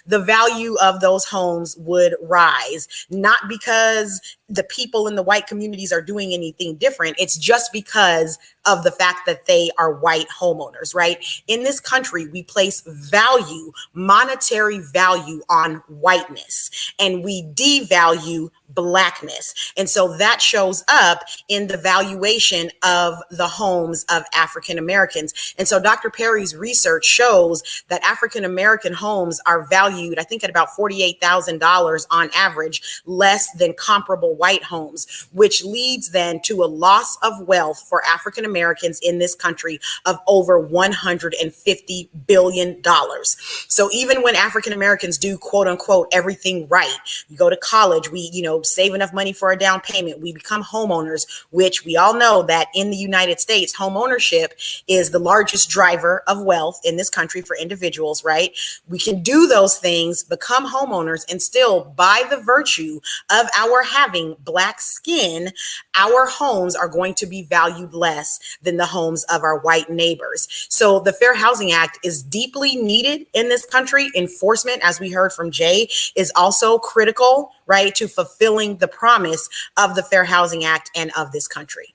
the value of those homes would rise, not because the people in the white communities are doing anything different. It's just because of the fact that they are white homeowners, right? In this country, we place value, monetary value on whiteness, and we devalue Blackness. And so that shows up in the valuation of the homes of African Americans. And so Dr. Perry's research shows that African American homes are valued, I think, at about $48,000 on average, less than comparable white homes, which leads then to a loss of wealth for African Americans in this country of over $150 billion. So even when African Americans do, quote unquote, everything right, you go to college, we, save enough money for a down payment, we become homeowners, which we all know that in the United States, home ownership is the largest driver of wealth in this country for individuals, right? We can do those things, become homeowners, and still, by the virtue of our having Black skin, our homes are going to be valued less than the homes of our white neighbors. So the Fair Housing Act is deeply needed in this country. Enforcement, as we heard from Jay, is also critical, right, to fulfilling the promise of the Fair Housing Act and of this country.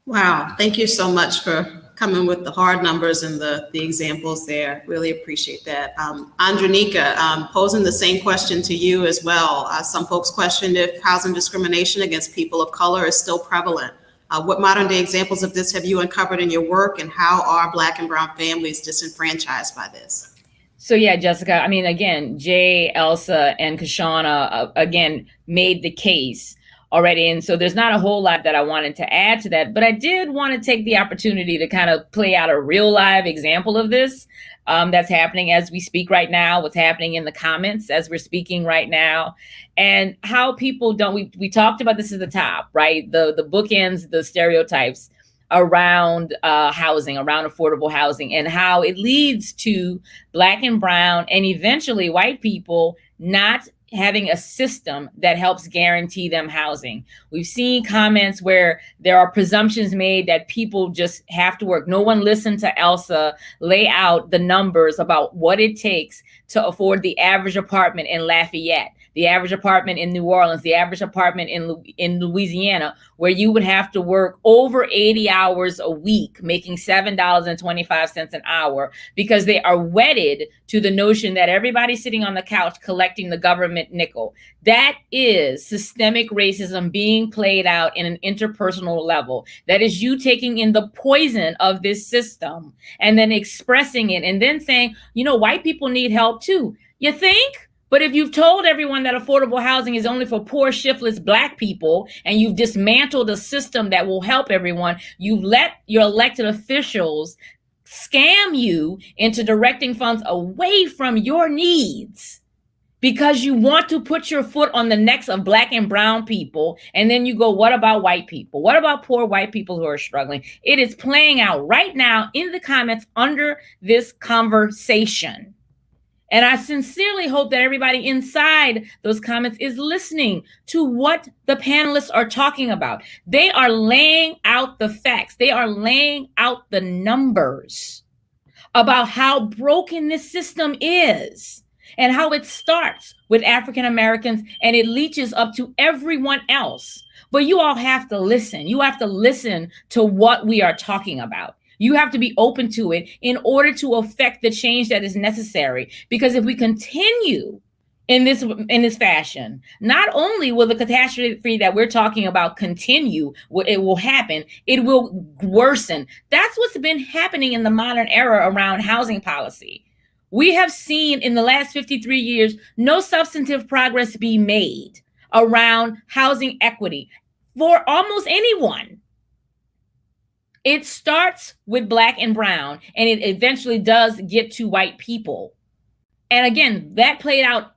Wow, thank you so much for coming with the hard numbers and the examples there. Really appreciate that. Andreanecia, posing the same question to you as well. Some folks questioned if housing discrimination against people of color is still prevalent. What modern day examples of this have you uncovered in your work, and how are Black and brown families disenfranchised by this? So yeah, Jessica, I mean, again, Jay, Elsa, and Cashauna, again, made the case already. And so there's not a whole lot that I wanted to add to that, but I did want to take the opportunity to kind of play out a real live example of this that's happening as we speak right now, what's happening in the comments as we're speaking right now, and how people don't, we talked about this at the top, right? The bookends, the stereotypes around housing, around affordable housing, and how it leads to Black and brown and eventually white people not having a system that helps guarantee them housing. We've seen comments where there are presumptions made that people just have to work. No one listened to Elsa lay out the numbers about what it takes to afford the average apartment in Lafayette, the average apartment in New Orleans, the average apartment in Louisiana, where you would have to work over 80 hours a week, making $7.25 an hour, because they are wedded to the notion that everybody's sitting on the couch collecting the government nickel. That is systemic racism being played out in an interpersonal level. That is you taking in the poison of this system and then expressing it and then saying, white people need help too. You think? But if you've told everyone that affordable housing is only for poor, shiftless Black people, and you've dismantled a system that will help everyone, you've let your elected officials scam you into directing funds away from your needs because you want to put your foot on the necks of Black and brown people. And then you go, what about white people? What about poor white people who are struggling? It is playing out right now in the comments under this conversation. And I sincerely hope that everybody inside those comments is listening to what the panelists are talking about. They are laying out the facts. They are laying out the numbers about how broken this system is and how it starts with African Americans and it leaches up to everyone else. But you all have to listen. You have to listen to what we are talking about. You have to be open to it in order to affect the change that is necessary. Because if we continue in this fashion, not only will the catastrophe that we're talking about continue, it will happen, it will worsen. That's what's been happening in the modern era around housing policy. We have seen in the last 53 years, no substantive progress be made around housing equity for almost anyone. It starts with Black and brown, and it eventually does get to white people. And again, that played out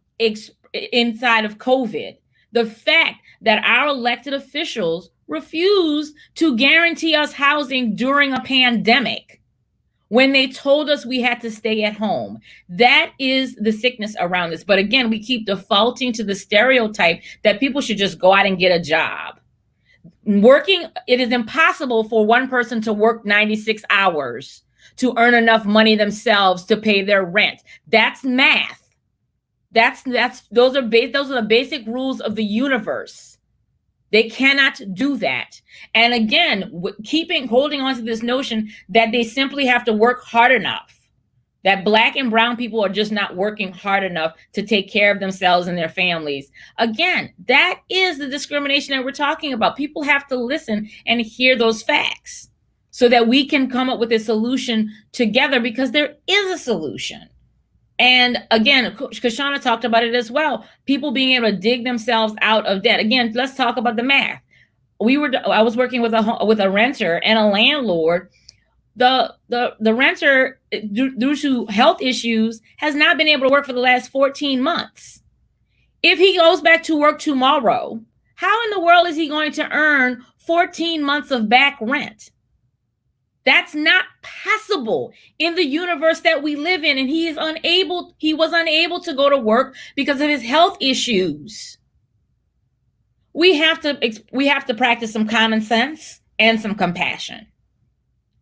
inside of COVID. The fact that our elected officials refused to guarantee us housing during a pandemic when they told us we had to stay at home. That is the sickness around this. But again, we keep defaulting to the stereotype that people should just go out and get a job. It is impossible for one person to work 96 hours to earn enough money themselves to pay their rent. That's math. Those are the basic rules of the universe. They cannot do that. And again, holding on to this notion that they simply have to work hard enough, that Black and brown people are just not working hard enough to take care of themselves and their families. Again, that is the discrimination that we're talking about. People have to listen and hear those facts so that we can come up with a solution together, because there is a solution. And again, Cashauna talked about it as well. People being able to dig themselves out of debt. Again, let's talk about the math. I was working with a renter and a landlord. The renter, due to health issues, has not been able to work for the last 14 months. If he goes back to work tomorrow, how in the world is he going to earn 14 months of back rent? That's not possible in the universe that we live in. And he was unable to go to work because of his health issues. We have to practice some common sense and some compassion.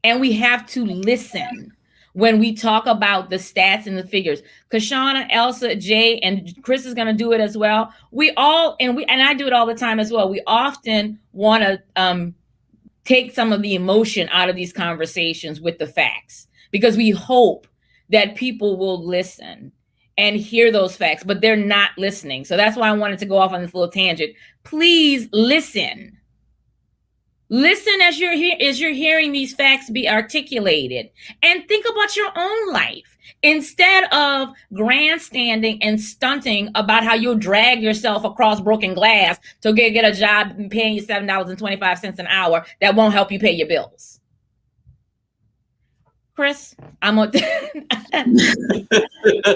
And we have to listen when we talk about the stats and the figures. Cashauna, Elsa, Jay, and Chris is going to do it as well. And I do it all the time as well. We often want to take some of the emotion out of these conversations with the facts, because we hope that people will listen and hear those facts, but they're not listening. So that's why I wanted to go off on this little tangent. Please listen. Listen as you're hearing these facts be articulated, and think about your own life instead of grandstanding and stunting about how you'll drag yourself across broken glass to get a job and paying you $7.25 an hour that won't help you pay your bills. Chris, I'm on. Thank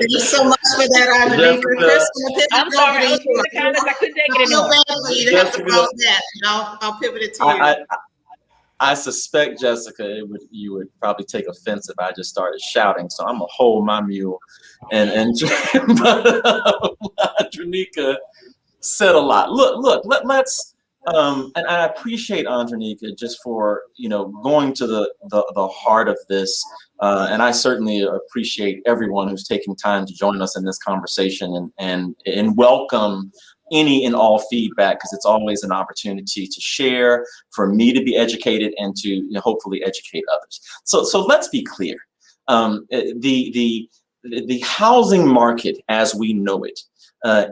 you so much for that, Andreanecia. Chris, I'm sorry, I was in the comments. I couldn't take it anymore. I'll pivot it to you. I suspect, Jessica, you would probably take offense if I just started shouting. So I'm gonna hold my mule, but Andreanecia said a lot. Let's. And I appreciate Andreanecia just for going to the heart of this, and I certainly appreciate everyone who's taking time to join us in this conversation, and welcome any and all feedback, because it's always an opportunity to share, for me to be educated, and to hopefully educate others. So let's be clear. The housing market as we know it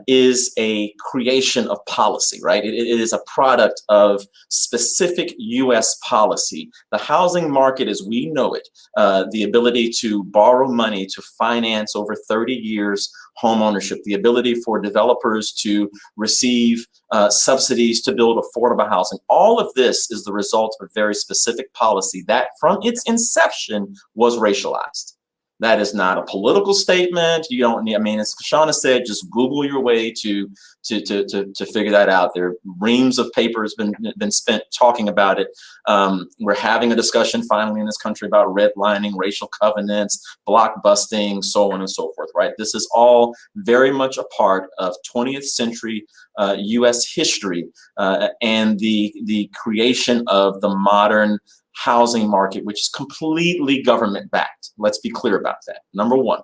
is a creation of policy, right? It is a product of specific U.S. policy. The housing market as we know it, the ability to borrow money to finance over 30 years home ownership, the ability for developers to receive subsidies to build affordable housing, all of this is the result of very specific policy that from its inception was racialized. That is not a political statement. You don't need, I mean, as Cashauna said, just Google your way to figure that out. There are reams of paper has been spent talking about it. We're having a discussion finally in this country about redlining, racial covenants, block busting, so on and so forth, right? This is all very much a part of 20th century US history and the creation of the modern housing market, which is completely government backed. Let's be clear about that. Number one,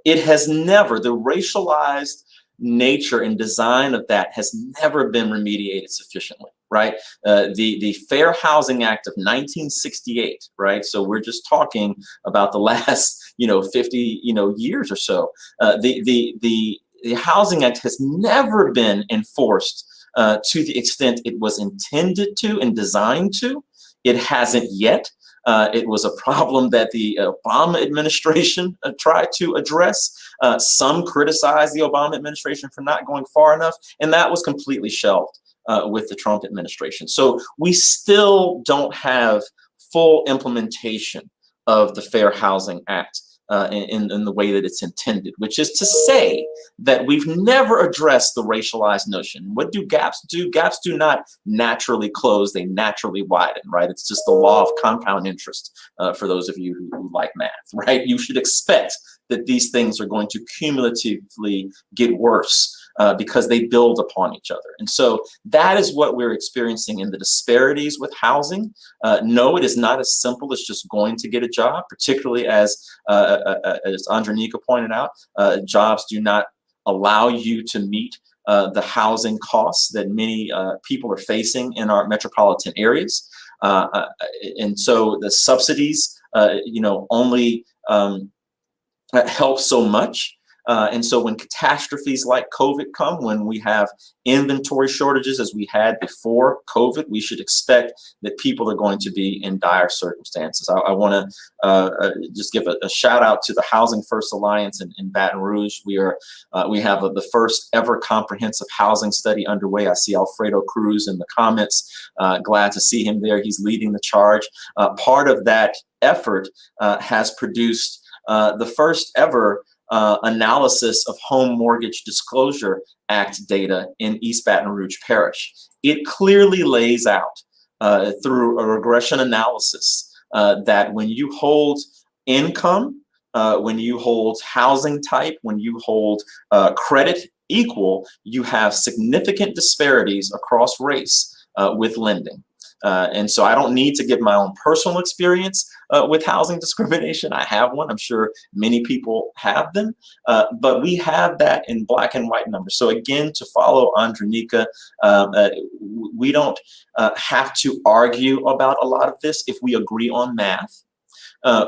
it has never, the racialized nature and design of that has never been remediated sufficiently, right? The Fair Housing Act of 1968, right? So we're just talking about the last, 50, years or so. The Housing Act has never been enforced to the extent it was intended to and designed to. It hasn't yet. It was a problem that the Obama administration tried to address. Some criticized the Obama administration for not going far enough, and that was completely shelved with the Trump administration. So we still don't have full implementation of the Fair Housing Act in the way that it's intended, which is to say that we've never addressed the racialized notion. What do gaps do? Gaps do not naturally close, they naturally widen, right? It's just the law of compound interest for those of you who like math, right? You should expect that these things are going to cumulatively get worse because they build upon each other. And so that is what we're experiencing in the disparities with housing. No, it is not as simple as just going to get a job, particularly as Andreanecia pointed out, jobs do not allow you to meet the housing costs that many people are facing in our metropolitan areas. And so the subsidies, only help so much. And so when catastrophes like COVID come, when we have inventory shortages as we had before COVID, we should expect that people are going to be in dire circumstances. I want to just give a shout out to the Housing First Alliance in Baton Rouge. We have the first ever comprehensive housing study underway. I see Alfredo Cruz in the comments. Glad to see him there. He's leading the charge. Part of that effort has produced the first ever analysis of Home Mortgage Disclosure Act data in East Baton Rouge Parish. It clearly lays out through a regression analysis that when you hold income, when you hold housing type, when you hold credit equal, you have significant disparities across race with lending. And so I don't need to give my own personal experience with housing discrimination. I have one. I'm sure many people have them, but we have that in black and white numbers. So again, to follow Andreanecia, we don't have to argue about a lot of this if we agree on math.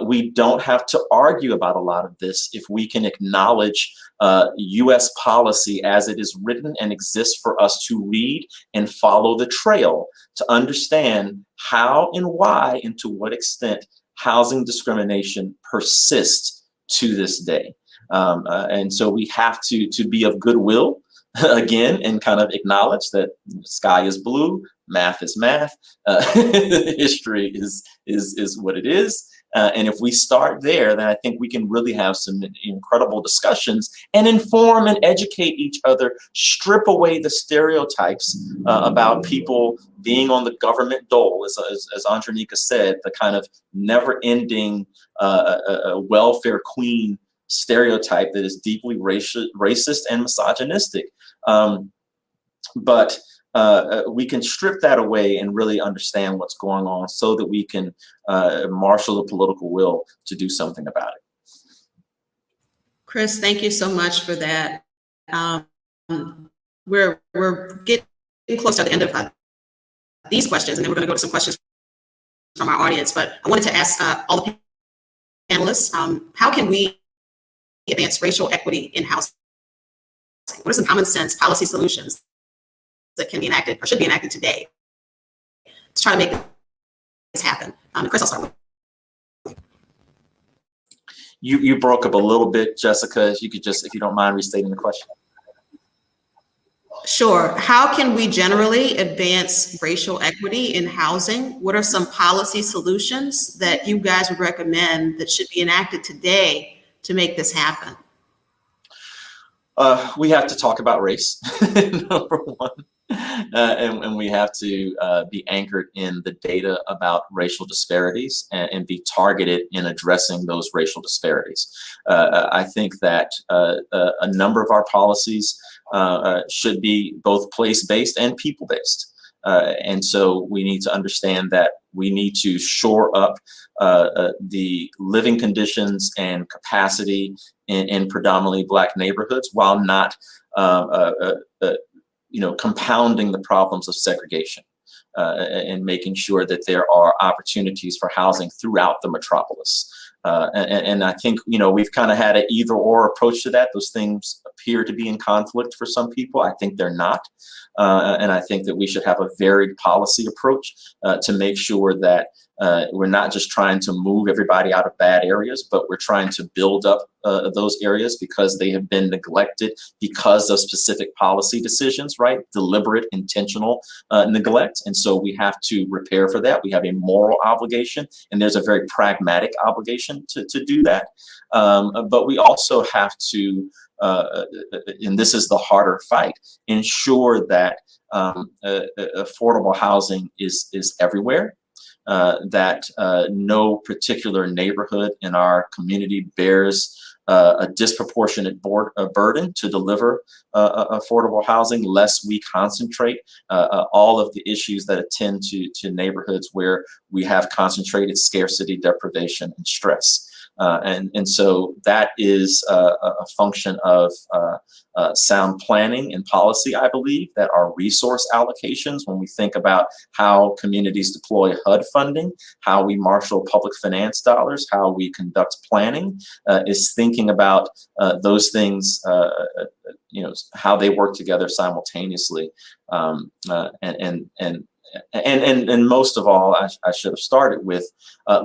We don't have to argue about a lot of this if we can acknowledge US policy as it is written and exists for us to read and follow the trail to understand how and why and to what extent housing discrimination persists to this day. And so we have to be of goodwill again and kind of acknowledge that the sky is blue, math is math, history is what it is. And if we start there, then I think we can really have some incredible discussions and inform and educate each other, strip away the stereotypes about people being on the government dole, as Andreanecia said, the kind of never-ending welfare queen stereotype that is deeply racist and misogynistic. But we can strip that away and really understand what's going on so that we can marshal the political will to do something about it. Chris, thank you so much for that. We're getting close to the end of these questions, and then we're going to go to some questions from our audience. But I wanted to ask all the panelists, how can we advance racial equity in housing? What are some common sense policy solutions that can be enacted or should be enacted today to try to make this happen? Chris, I'll start with you. You broke up a little bit, Jessica. You could just, if you don't mind, restating the question. Sure. How can we generally advance racial equity in housing? What are some policy solutions that you guys would recommend that should be enacted today to make this happen? We have to talk about race, number one. And we have to be anchored in the data about racial disparities and be targeted in addressing those racial disparities. I think that a number of our policies should be both place-based and people-based. And so we need to understand that we need to shore up the living conditions and capacity in predominantly Black neighborhoods while not compounding the problems of segregation and making sure that there are opportunities for housing throughout the metropolis. And I think, we've kind of had an either or approach to that. Those things appear to be in conflict for some people. I think they're not. And I think that we should have a varied policy approach to make sure that we're not just trying to move everybody out of bad areas, but we're trying to build up those areas because they have been neglected because of specific policy decisions, right? Deliberate, intentional neglect. And so we have to repair for that. We have a moral obligation, and there's a very pragmatic obligation to do that. But we also have to, and this is the harder fight, ensure that affordable housing is everywhere. That no particular neighborhood in our community bears a disproportionate burden to deliver affordable housing, lest we concentrate all of the issues that attend to neighborhoods where we have concentrated scarcity, deprivation, and stress. And so that is a function of sound planning and policy, I believe, that our resource allocations, when we think about how communities deploy HUD funding, how we marshal public finance dollars, how we conduct planning, is thinking about those things, how they work together simultaneously. And most of all, I should have started with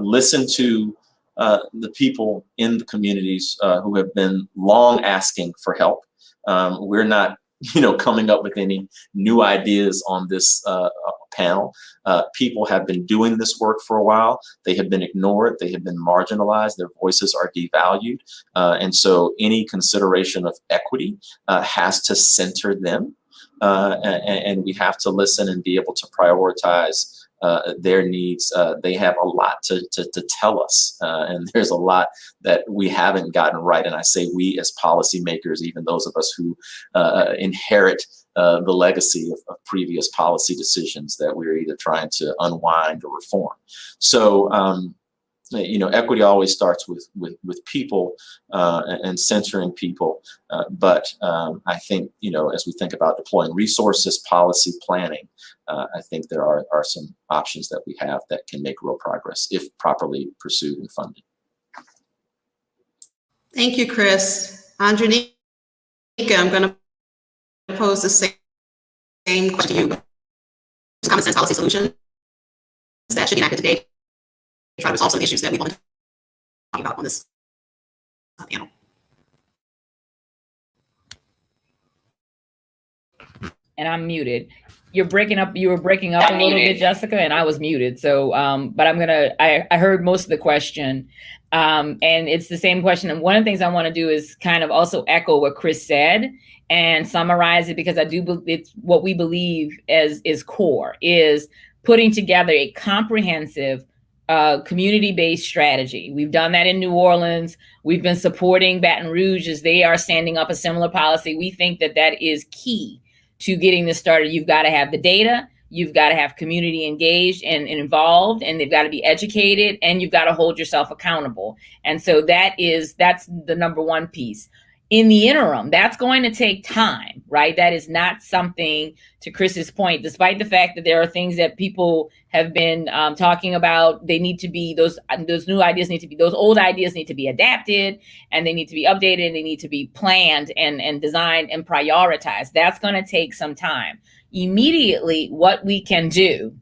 listen to the people in the communities who have been long asking for help. We're not, coming up with any new ideas on this panel. People have been doing this work for a while. They have been ignored. They have been marginalized. Their voices are devalued. And so any consideration of equity has to center them. And we have to listen and be able to prioritize their needs. They have a lot to tell us, and there's a lot that we haven't gotten right. And I say we as policymakers, even those of us who inherit the legacy of previous policy decisions that we're either trying to unwind or reform. So, equity always starts with people and centering people. But I think, as we think about deploying resources, policy, planning, I think there are some options that we have that can make real progress if properly pursued and funded. Thank you, Chris. Andreanecia, I'm going to pose the same question to you. Common sense policy solutions that should be enacted today to try to resolve some of the issues that we want to talk about on this panel. And I'm muted. You were breaking up a little bit, Jessica, and I was muted. So, but I heard most of the question. And it's the same question. And one of the things I want to do is kind of also echo what Chris said and summarize it, because I do believe it's what we believe is core, is putting together a comprehensive community-based strategy. We've done that in New Orleans. We've been supporting Baton Rouge as they are standing up a similar policy. We think that is key to getting this started. You've got to have the data, you've got to have community engaged and involved, and they've got to be educated, and you've got to hold yourself accountable. And so that's the number one piece. In the interim, that's going to take time, right? That is not something, to Chris's point, despite the fact that there are things that people have been talking about, they need to be, those new ideas need to be, those old ideas need to be adapted, and they need to be updated, and they need to be planned and designed and prioritized. That's going to take some time. Immediately, what we can do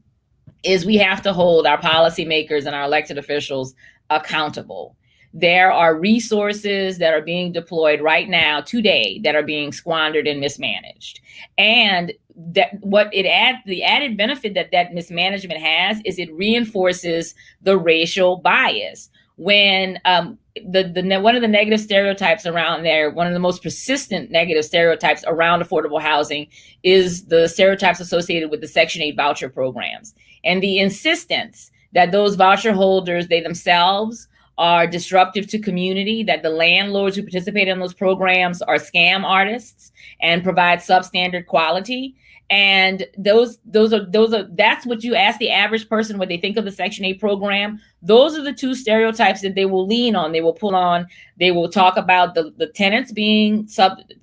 is we have to hold our policymakers and our elected officials accountable. There are resources that are being deployed right now, today, that are being squandered and mismanaged. And that the added benefit that mismanagement has is it reinforces the racial bias. When one of the negative stereotypes around there, one of the most persistent negative stereotypes around affordable housing is the stereotypes associated with the Section 8 voucher programs and the insistence that those voucher holders, they themselves are disruptive to community, that the landlords who participate in those programs are scam artists and provide substandard quality. And that's what you ask the average person what they think of the Section 8 program. Those are the two stereotypes that they will lean on. They will pull on. They will talk about the tenants being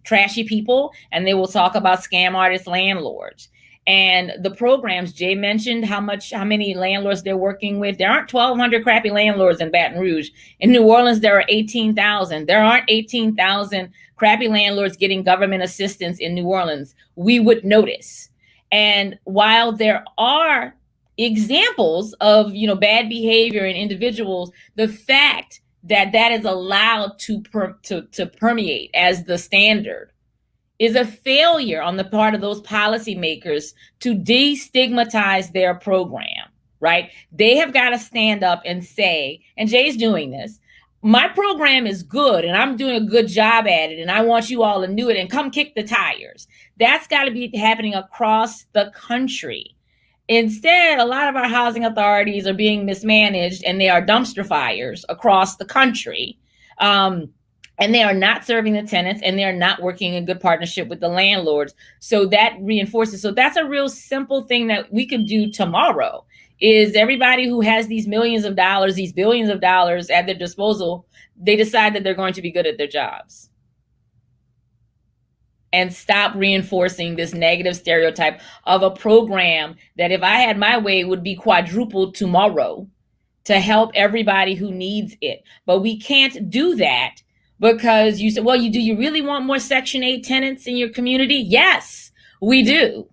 trashy people, and they will talk about scam artist landlords. And the programs, Jay mentioned how many landlords they're working with. There aren't 1,200 crappy landlords in Baton Rouge. In New Orleans, there are 18,000. There aren't 18,000 crappy landlords getting government assistance in New Orleans. We would notice. And while there are examples of bad behavior in individuals, the fact that is allowed to permeate as the standard is a failure on the part of those policymakers to destigmatize their program, right? They have got to stand up and say, and Jay's doing this, my program is good and I'm doing a good job at it and I want you all to do it and come kick the tires. That's got to be happening across the country. Instead, a lot of our housing authorities are being mismanaged and they are dumpster fires across the country. And they are not serving the tenants and they're not working in good partnership with the landlords. So that reinforces. So that's a real simple thing that we could do tomorrow is everybody who has these millions of dollars, these billions of dollars at their disposal, they decide that they're going to be good at their jobs. And stop reinforcing this negative stereotype of a program that if I had my way would be quadrupled tomorrow to help everybody who needs it. But we can't do that because you said, well, do you really want more Section 8 tenants in your community? Yes, we do.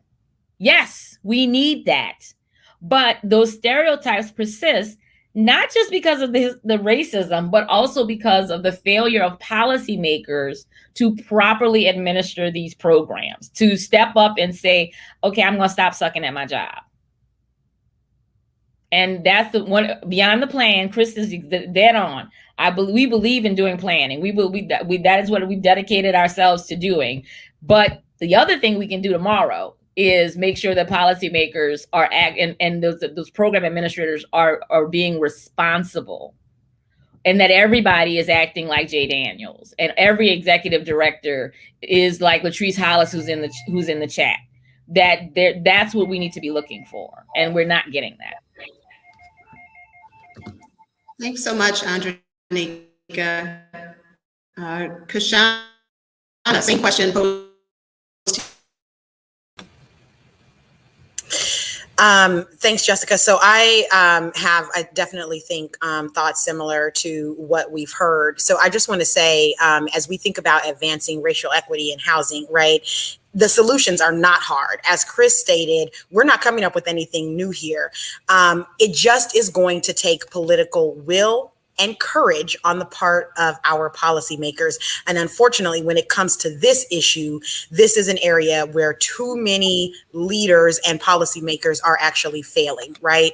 Yes, we need that. But those stereotypes persist, not just because of the racism, but also because of the failure of policymakers to properly administer these programs, to step up and say, okay, I'm going to stop sucking at my job. And that's the one beyond the plan. Chris is dead on. We believe in doing planning. That is what we dedicated ourselves to doing. But the other thing we can do tomorrow is make sure that policymakers are and those program administrators are being responsible, and that everybody is acting like Jay Daniels, and every executive is like Latrice Hollis, who's in the chat. That's what we need to be looking for, and we're not getting that. Thanks so much, Andreanecia. Cashauna, same question posed. Thanks, Jessica. So I definitely think thoughts similar to what we've heard. So I just want to say, as we think about advancing racial equity in housing, right, the solutions are not hard. As Chris stated, we're not coming up with anything new here. It just is going to take political will and courage on the part of our policymakers. And unfortunately, when it comes to this issue, this is an area where too many leaders and policymakers are actually failing, right?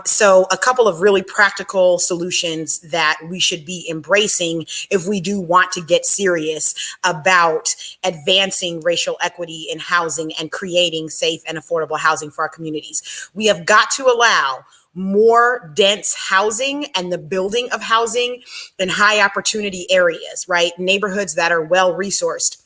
So a couple of really practical solutions that we should be embracing if we do want to get serious about advancing racial equity in housing and creating safe and affordable housing for our communities. We have got to allow more dense housing and the building of housing in high opportunity areas, right? Neighborhoods that are well resourced.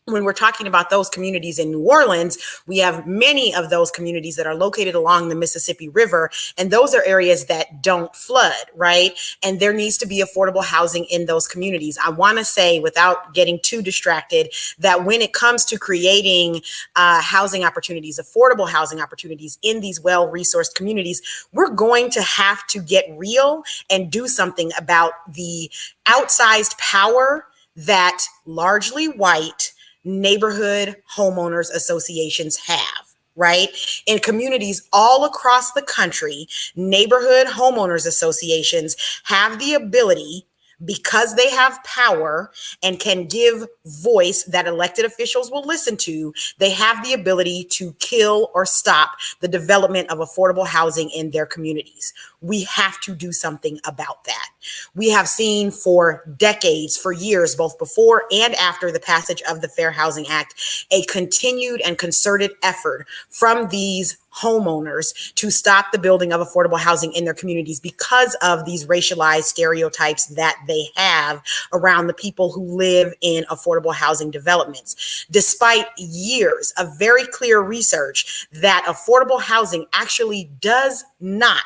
When we're talking about those communities in New Orleans, we have many of those communities that are located along the Mississippi River, and those are areas that don't flood, right? And there needs to be affordable housing in those communities. I want to say, without getting too distracted, that when it comes to creating housing opportunities, affordable housing opportunities in these well-resourced communities, we're going to have to get real and do something about the outsized power that largely white neighborhood homeowners associations have, right? In communities all across the country, neighborhood homeowners associations have the ability because they have power and can give voice that elected officials will listen to, they have the ability to kill or stop the development of affordable housing in their communities. We have to do something about that. We have seen for decades, for years, both before and after the passage of the Fair Housing Act, a continued and concerted effort from these homeowners to stop the building of affordable housing in their communities because of these racialized stereotypes that they have around the people who live in affordable housing developments. Despite years of very clear research that affordable housing actually does not,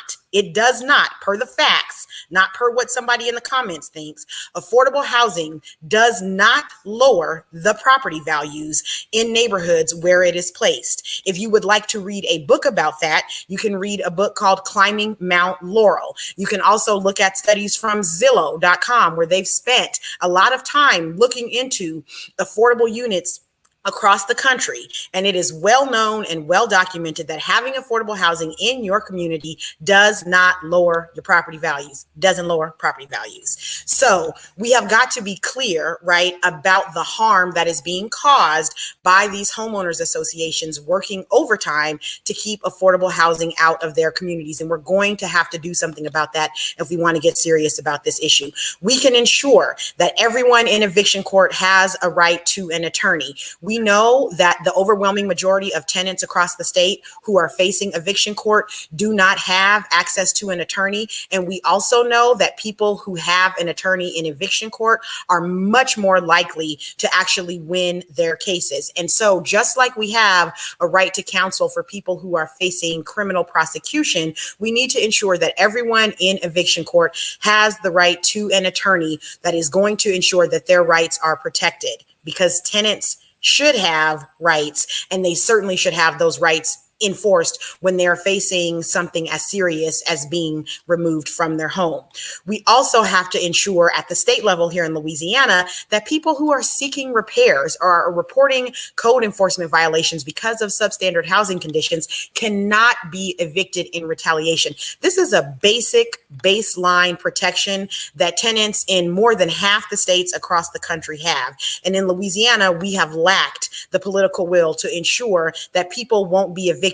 per the facts, not per what somebody in the comments thinks, affordable housing does not lower the property values in neighborhoods where it is placed. If you would like to read a book about that, you can read a book called Climbing Mount Laurel. You can also look at studies from Zillow.com, where they've spent a lot of time looking into affordable units across the country. And it is well known and well documented that having affordable housing in your community does not lower your property values, doesn't lower property values. So we have got to be clear, right, about the harm that is being caused by these homeowners associations working overtime to keep affordable housing out of their communities. And we're going to have to do something about that if we want to get serious about this issue. We can ensure that everyone in eviction court has a right to an attorney. We know that the overwhelming majority of tenants across the state who are facing eviction court do not have access to an attorney. And we also know that people who have an attorney in eviction court are much more likely to actually win their cases. And so just like we have a right to counsel for people who are facing criminal prosecution, we need to ensure that everyone in eviction court has the right to an attorney that is going to ensure that their rights are protected, because tenants should have rights, and they certainly should have those rights enforced when they're facing something as serious as being removed from their home. We also have to ensure at the state level here in Louisiana that people who are seeking repairs or are reporting code enforcement violations because of substandard housing conditions cannot be evicted in retaliation. This is a basic baseline protection that tenants in more than half the states across the country have. And in Louisiana, we have lacked the political will to ensure that people won't be evicted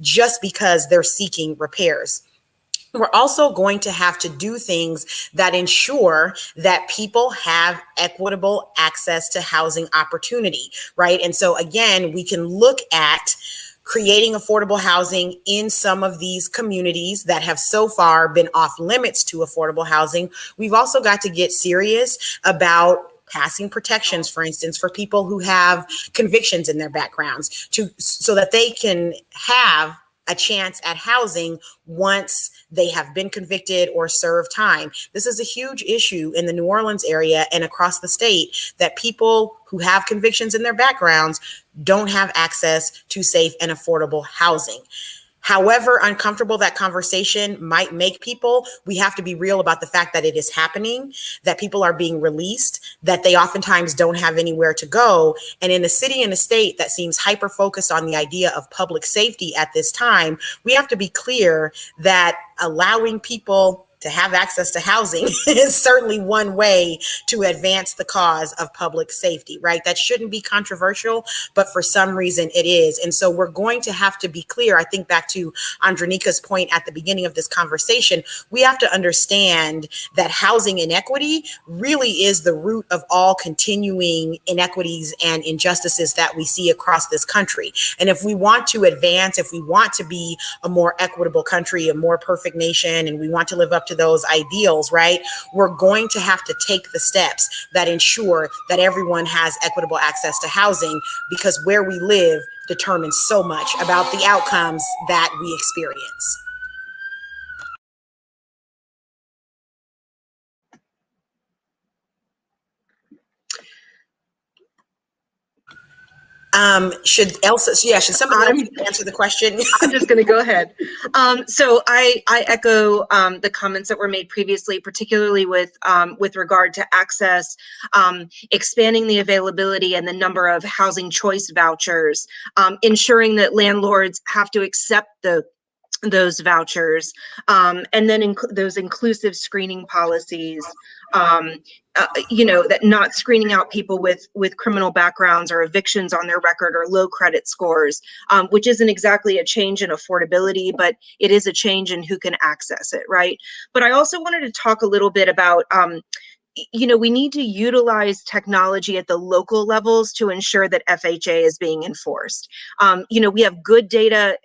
just because they're seeking repairs. We're also going to have to do things that ensure that people have equitable access to housing opportunity, right? And so again, we can look at creating affordable housing in some of these communities that have so far been off limits to affordable housing. We've also got to get serious about passing protections, for instance, for people who have convictions in their backgrounds, so that they can have a chance at housing once they have been convicted or served time. This is a huge issue in the New Orleans area and across the state, that people who have convictions in their backgrounds don't have access to safe and affordable housing. However uncomfortable that conversation might make people, we have to be real about the fact that it is happening, that people are being released, that they oftentimes don't have anywhere to go. And in a city and a state that seems hyper-focused on the idea of public safety at this time, we have to be clear that allowing people to have access to housing is certainly one way to advance the cause of public safety, right? That shouldn't be controversial, but for some reason it is. And so we're going to have to be clear. I think back to Andreanecia's point at the beginning of this conversation, we have to understand that housing inequity really is the root of all continuing inequities and injustices that we see across this country. And if we want to advance, if we want to be a more equitable country, a more perfect nation, and we want to live up to those ideals, right? We're going to have to take the steps that ensure that everyone has equitable access to housing, because where we live determines so much about the outcomes that we experience. Should somebody else answer the question? I'm just going to go ahead. So I echo the comments that were made previously, particularly with regard to access, expanding the availability and the number of housing choice vouchers, ensuring that landlords have to accept the those vouchers, and then those inclusive screening policies, that not screening out people with criminal backgrounds or evictions on their record or low credit scores, which isn't exactly a change in affordability, but it is a change in who can access it, right? But I also wanted to talk a little bit about we need to utilize technology at the local levels to ensure that FHA is being enforced. We have good data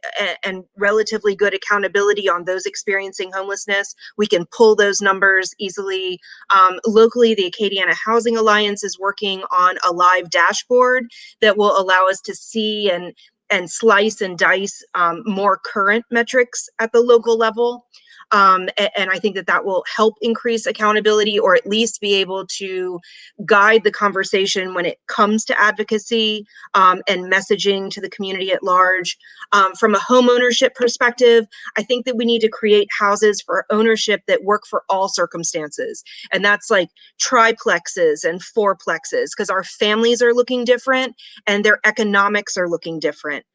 and relatively good accountability on those experiencing homelessness. We can pull those numbers easily. Locally, the Acadiana Housing Alliance is working on a live dashboard that will allow us to see and slice and dice more current metrics at the local level. And I think that will help increase accountability, or at least be able to guide the conversation when it comes to advocacy and messaging to the community at large. From a home ownership perspective, I think that we need to create houses for ownership that work for all circumstances. And that's like triplexes and fourplexes, because our families are looking different and their economics are looking different.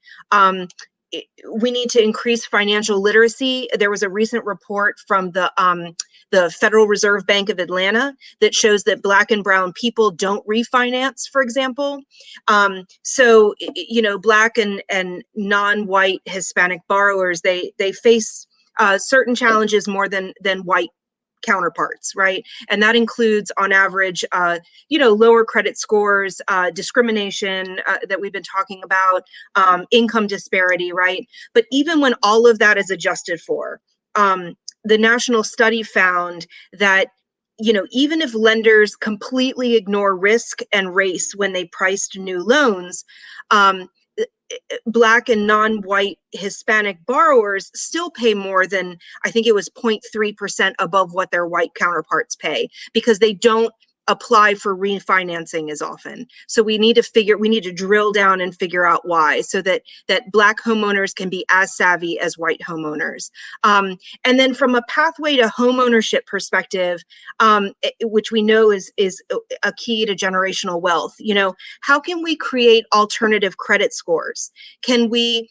We need to increase financial literacy. There was a recent report from the Federal Reserve Bank of Atlanta that shows that Black and brown people don't refinance, for example. So Black and non-white Hispanic borrowers, they face certain challenges more than white counterparts, right? And that includes, on average, lower credit scores, discrimination that we've been talking about, income disparity, right? But even when all of that is adjusted for, the national study found that even if lenders completely ignore risk and race when they priced new loans, Black and non-white Hispanic borrowers still pay more than, I think it was 0.3% above what their white counterparts pay, because they don't apply for refinancing as often. So we need to drill down and figure out why, so that Black homeowners can be as savvy as white homeowners. And then from a pathway to homeownership perspective, which we know is a key to generational wealth, how can we create alternative credit scores? Can we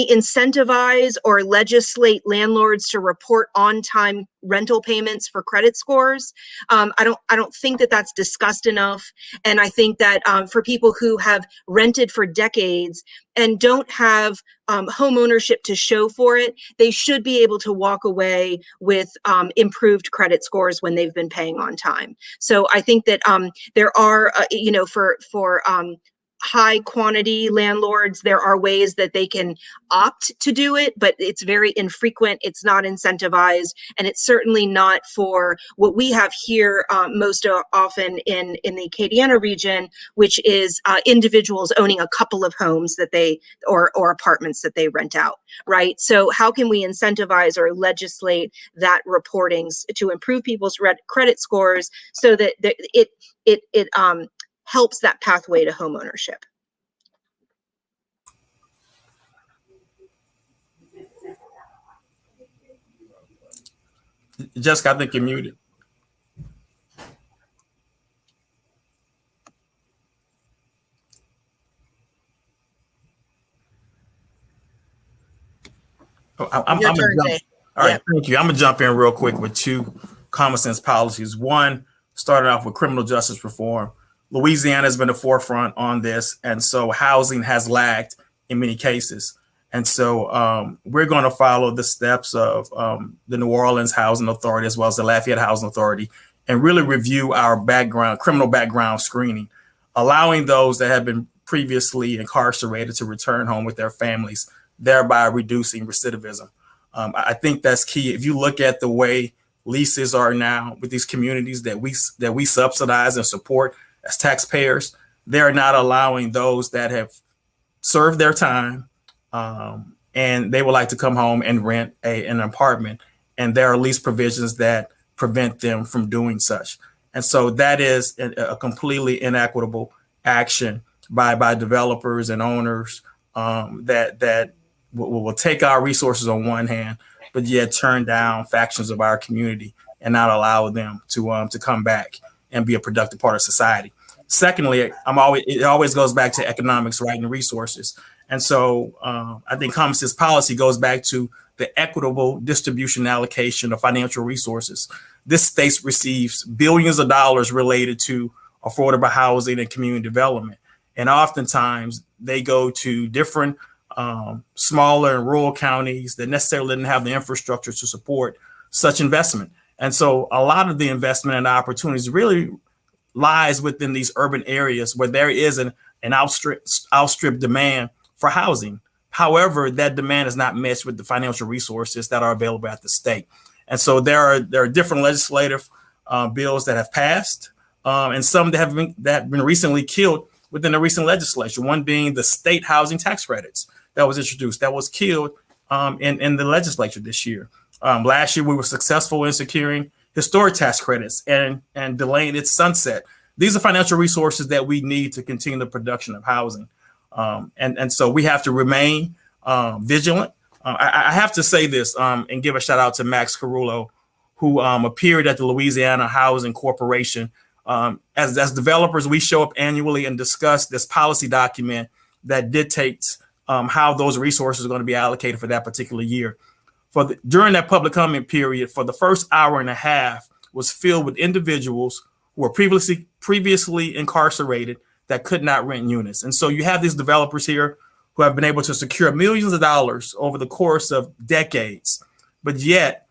incentivize or legislate landlords to report on-time rental payments for credit scores? I don't think that that's discussed enough. And I think that for people who have rented for decades and don't have home ownership to show for it, they should be able to walk away with improved credit scores when they've been paying on time. So I think that there are, for high quantity landlords, there are ways that they can opt to do it, but it's very infrequent. It's not incentivized, and it's certainly not for what we have here most often in the Acadiana region, which is individuals owning a couple of homes that they or apartments that they rent out, right? So how can we incentivize or legislate that reporting to improve people's credit scores so that it helps that pathway to home ownership? Jessica, I think you're muted. I'm Your gonna turn, jump. Jay. All right, thank you. I'm gonna jump in real quick with two common sense policies. One, starting off with criminal justice reform. Louisiana has been the forefront on this, and so housing has lagged in many cases. And so we're going to follow the steps of the New Orleans Housing Authority as well as the Lafayette Housing Authority, and really review our criminal background screening, allowing those that have been previously incarcerated to return home with their families, thereby reducing recidivism. I think that's key. If you look at the way leases are now with these communities that we subsidize and support as taxpayers, they're not allowing those that have served their time and they would like to come home and rent an apartment. And there are lease provisions that prevent them from doing such. And so that is a completely inequitable action by developers and owners that will take our resources on one hand, but yet turn down factions of our community and not allow them to come back and be a productive part of society. Secondly, it always goes back to economics, right, and resources. And so I think common sense policy goes back to the equitable distribution and allocation of financial resources. This state receives billions of dollars related to affordable housing and community development. And oftentimes they go to different smaller and rural counties that necessarily didn't have the infrastructure to support such investment. And so a lot of the investment and opportunities really lies within these urban areas where there is an outstrip demand for housing. However, that demand is not matched with the financial resources that are available at the state. And so there are different legislative bills that have passed and some that have been recently killed within the recent legislature, one being the state housing tax credits that was introduced, that was killed in the legislature this year. Last year, we were successful in securing historic tax credits and delaying its sunset. These are financial resources that we need to continue the production of housing. And so we have to remain vigilant. I have to say this and give a shout out to Max Carullo, who appeared at the Louisiana Housing Corporation. As developers, we show up annually and discuss this policy document that dictates how those resources are going to be allocated for that particular year. During that public comment period, for the first hour and a half was filled with individuals who were previously incarcerated that could not rent units. And so you have these developers here who have been able to secure millions of dollars over the course of decades, but yet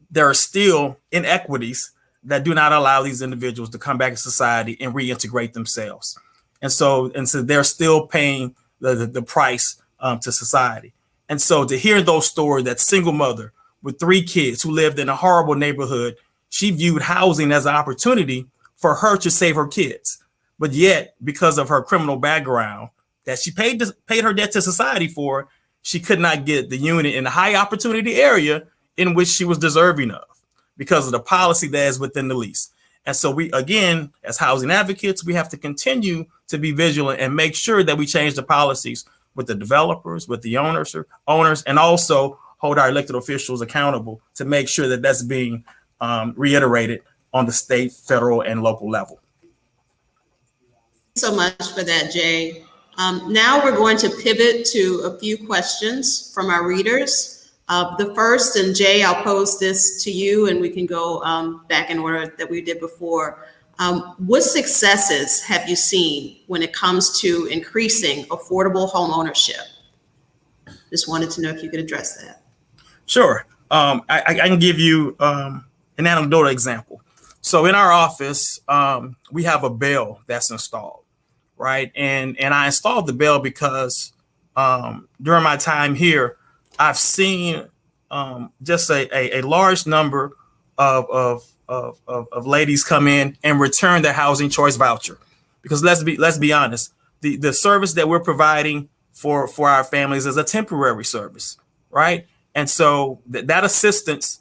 there are still inequities that do not allow these individuals to come back to society and reintegrate themselves. And so they're still paying the price to society. And so to hear those stories, that single mother with 3 kids who lived in a horrible neighborhood, she viewed housing as an opportunity for her to save her kids. But yet, because of her criminal background that she paid her debt to society for, she could not get the unit in a high opportunity area in which she was deserving of because of the policy that is within the lease. And so we, again, as housing advocates, we have to continue to be vigilant and make sure that we change the policies with the developers, with the owners, and also hold our elected officials accountable to make sure that that's being reiterated on the state, federal, and local level. So much for that, Jay. Now we're going to pivot to a few questions from our readers. The first, and Jay, I'll pose this to you and we can go back in order that we did before. What successes have you seen when it comes to increasing affordable home ownership? Just wanted to know if you could address that. Sure. I can give you an anecdotal example. So in our office, we have a bell that's installed, right? And I installed the bell because during my time here, I've seen just a large number of ladies come in and return their housing choice voucher. Because let's be honest, the service that we're providing for our families is a temporary service, right? And so that assistance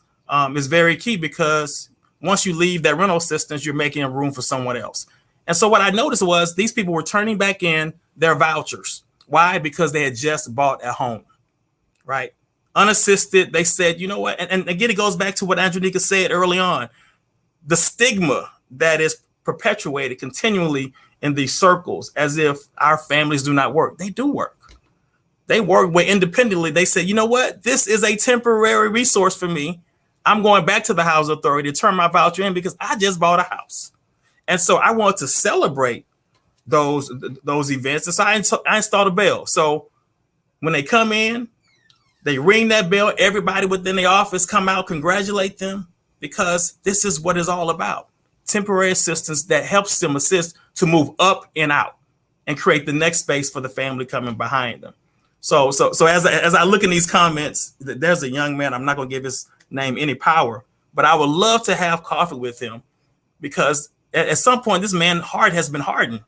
is very key because once you leave that rental assistance, you're making room for someone else. And so what I noticed was these people were turning back in their vouchers. Why? Because they had just bought a home, right? Unassisted, they said, you know what? And again, it goes back to what Andreanecia said early on. The stigma that is perpetuated continually in these circles as if our families do not work. They do work. They work independently. They say, you know what? This is a temporary resource for me. I'm going back to the housing authority to turn my voucher in because I just bought a house. And so I want to celebrate those events. And so I installed a bell. So when they come in, they ring that bell, everybody within the office come out, congratulate them, because this is what it's all about. Temporary assistance that helps them assist to move up and out and create the next space for the family coming behind them. So as I look in these comments, there's a young man, I'm not going to give his name any power, but I would love to have coffee with him because at some point this man's heart has been hardened.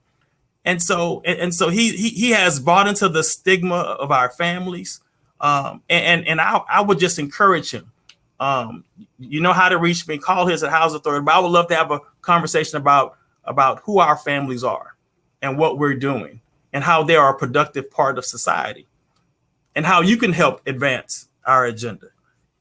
And so he has bought into the stigma of our families. And I would just encourage him. You know how to reach me, call his at Housing Authority, but I would love to have a conversation about who our families are and what we're doing and how they are a productive part of society and how you can help advance our agenda.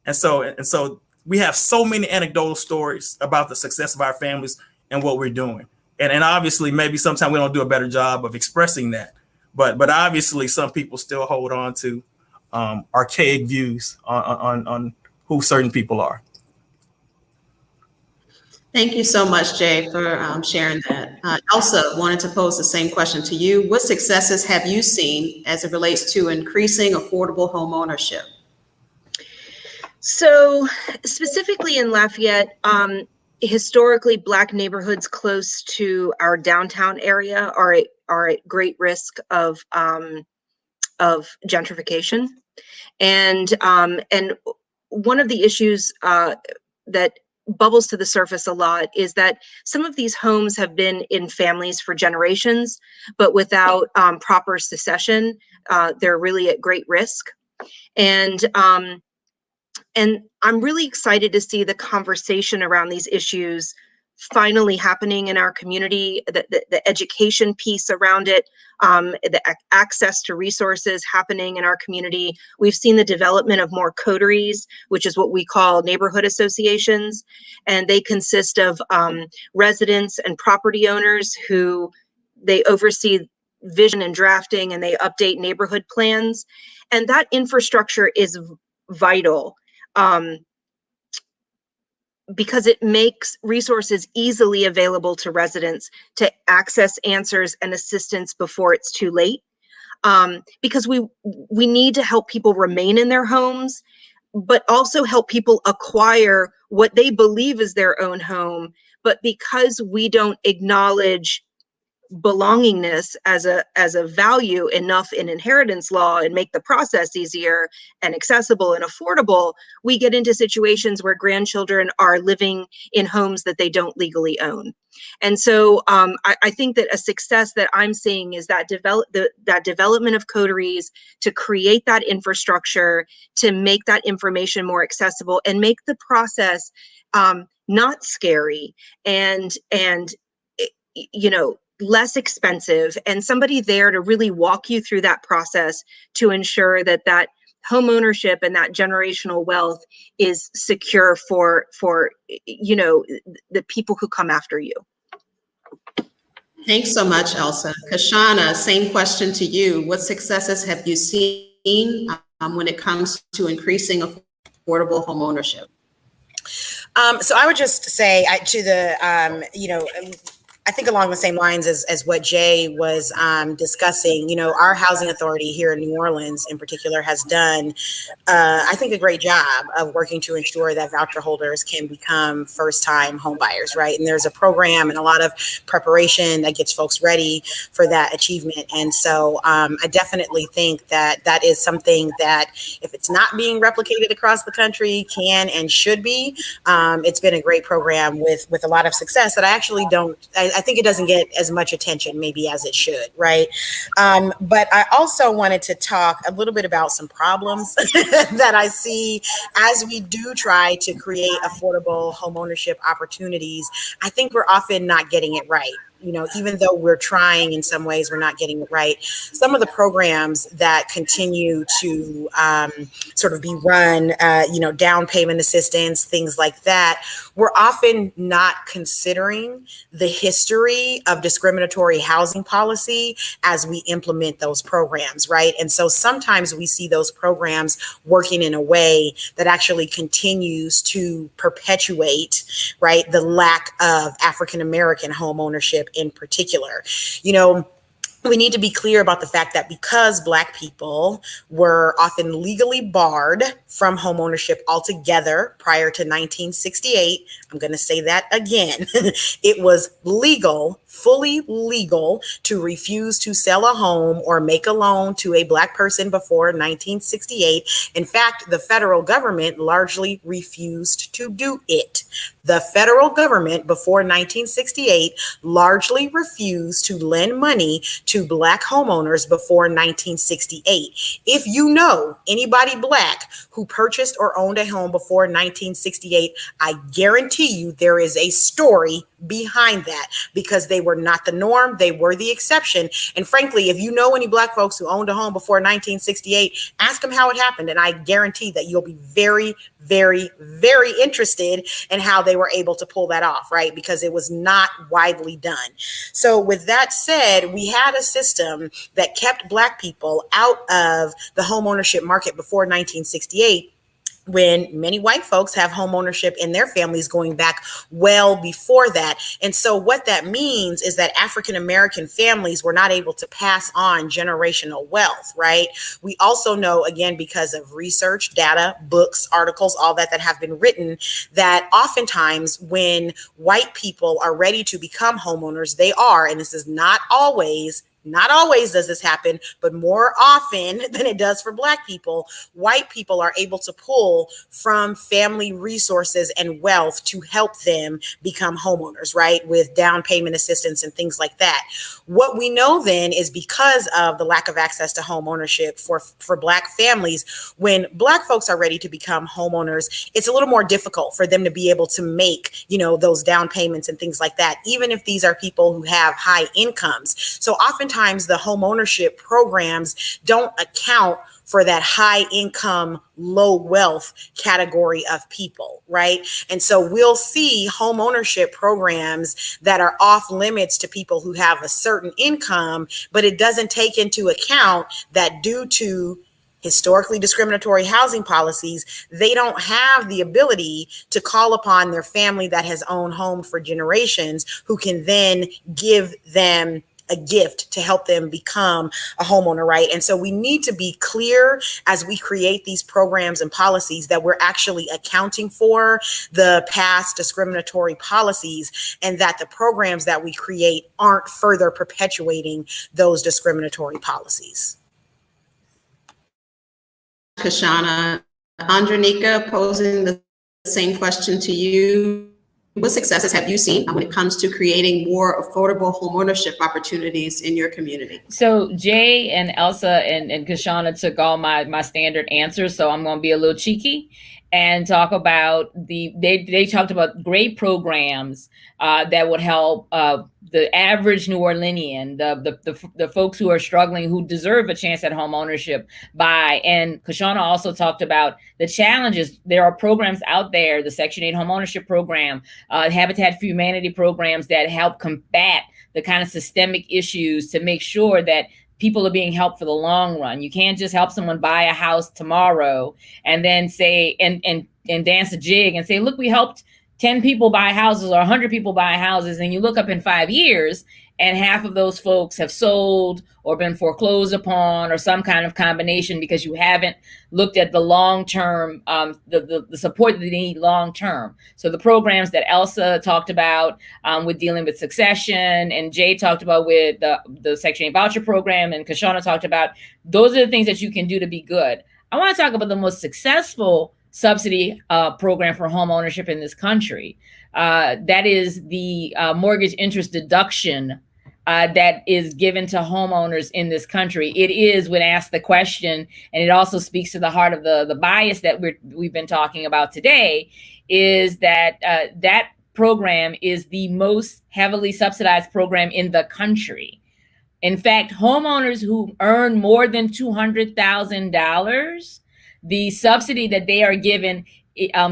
And so we have so many anecdotal stories about the success of our families and what we're doing. And obviously, maybe sometimes we don't do a better job of expressing that. But obviously, some people still hold on to archaic views on who certain people are. Thank you so much, Jay, for sharing that. Elsa wanted to pose the same question to you. What successes have you seen as it relates to increasing affordable home ownership? So specifically in Lafayette, historically Black neighborhoods close to our downtown area are at great risk of gentrification, and one of the issues that bubbles to the surface a lot is that some of these homes have been in families for generations, but without proper succession, they're really at great risk. And I'm really excited to see the conversation around these issues finally happening in our community, the education piece around it, the access to resources happening in our community. We've seen the development of more coteries, which is what we call neighborhood associations, and they consist of residents and property owners who they oversee vision and drafting, and they update neighborhood plans. And that infrastructure is vital. Because it makes resources easily available to residents to access answers and assistance before it's too late. Because we need to help people remain in their homes, but also help people acquire what they believe is their own home. But because we don't acknowledge belongingness as a value enough in inheritance law and make the process easier and accessible and affordable, we get into situations where grandchildren are living in homes that they don't legally own. And so I think that a success that I'm seeing is that development of coteries to create that infrastructure, to make that information more accessible and make the process not scary and less expensive, and somebody there to really walk you through that process to ensure that home ownership and that generational wealth is secure for the people who come after you. Thanks so much, Elsa. Cashauna, same question to you. What successes have you seen when it comes to increasing affordable home ownership? So I would just say I think along the same lines as what Jay was discussing, our housing authority here in New Orleans in particular has done, I think, a great job of working to ensure that voucher holders can become first-time home buyers, right? And there's a program and a lot of preparation that gets folks ready for that achievement. And so I definitely think that is something that, if it's not being replicated across the country, can and should be. It's been a great program with a lot of success that I actually I think it doesn't get as much attention maybe as it should, right? But I also wanted to talk a little bit about some problems that I see as we do try to create affordable homeownership opportunities. I think we're often not getting it right. Even though we're trying in some ways, we're not getting it right. Some of the programs that continue to sort of be run, down payment assistance, things like that, we're often not considering the history of discriminatory housing policy as we implement those programs, right? And so sometimes we see those programs working in a way that actually continues to perpetuate, right, the lack of African-American home ownership in particular. We need to be clear about the fact that because Black people were often legally barred from home ownership altogether prior to 1968, I'm going to say that again, it was legal, fully legal, to refuse to sell a home or make a loan to a Black person before 1968. In fact, the federal government largely refused to do it. The federal government before 1968 largely refused to lend money to Black homeowners before 1968. If you know anybody Black who purchased or owned a home before 1968, I guarantee you there is a story behind that, because they were not the norm. They were the exception. And frankly, if you know any Black folks who owned a home before 1968, ask them how it happened. And I guarantee that you'll be very, very, very interested in how they were able to pull that off, right? Because it was not widely done. So with that said, we had a system that kept Black people out of the home ownership market before 1968, when many white folks have home ownership in their families going back well before that. And so what that means is that African-American families were not able to pass on generational wealth, right? We also know, again, because of research, data, books, articles, all that have been written, that oftentimes when white people are ready to become homeowners, they are, and this is not always does this happen, but more often than it does for Black people, white people are able to pull from family resources and wealth to help them become homeowners, right? With down payment assistance and things like that. What we know then is because of the lack of access to home ownership for Black families, when Black folks are ready to become homeowners, it's a little more difficult for them to be able to make, those down payments and things like that, even if these are people who have high incomes. So oftentimes the home ownership programs don't account for that high income, low wealth category of people, right? And so we'll see home ownership programs that are off limits to people who have a certain income, but it doesn't take into account that due to historically discriminatory housing policies, they don't have the ability to call upon their family that has owned home for generations, who can then give them a gift to help them become a homeowner, right? And so we need to be clear as we create these programs and policies that we're actually accounting for the past discriminatory policies, and that the programs that we create aren't further perpetuating those discriminatory policies. Cashauna, Andreanecia, posing the same question to you. What successes have you seen when it comes to creating more affordable homeownership opportunities in your community? So Jay and Elsa and Cashauna took all my standard answers, so I'm going to be a little cheeky and talk about they talked about great programs that would help the average New Orleanian, the folks who are struggling, who deserve a chance at home ownership buy. And Cashauna also talked about the challenges. There are programs out there, the Section 8 home ownership program, Habitat for Humanity programs that help combat the kind of systemic issues to make sure that people are being helped for the long run. You can't just help someone buy a house tomorrow and then say, and dance a jig and say, look, we helped 10 people buy houses or 100 people buy houses. And you look up in 5 years and half of those folks have sold or been foreclosed upon, or some kind of combination, because you haven't looked at the long-term, the support that they need long-term. So the programs that Elsa talked about with dealing with succession, and Jay talked about with the Section 8 voucher program, and Cashauna talked about, those are the things that you can do to be good. I want to talk about the most successful subsidy program for home ownership in this country. That is the mortgage interest deduction that is given to homeowners in this country. It is, when asked the question, and it also speaks to the heart of the bias that we've been talking about today, is that that program is the most heavily subsidized program in the country. In fact, homeowners who earn more than $200,000, the subsidy that they are given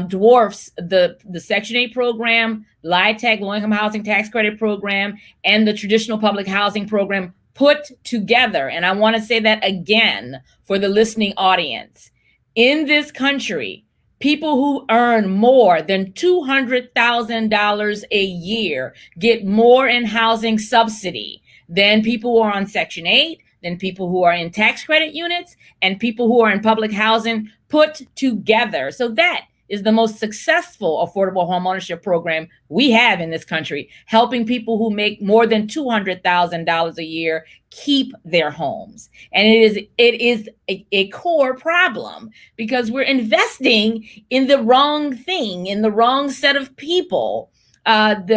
dwarfs the Section 8 program, LIHTC, low-income housing tax credit program, and the traditional public housing program put together. And I want to say that again for the listening audience. In this country, people who earn more than $200,000 a year get more in housing subsidy than people who are on Section 8, than people who are in tax credit units, and people who are in public housing put together. So that is the most successful affordable homeownership program we have in this country, helping people who make more than $200,000 a year keep their homes. And it is a core problem, because we're investing in the wrong thing, in the wrong set of people. All of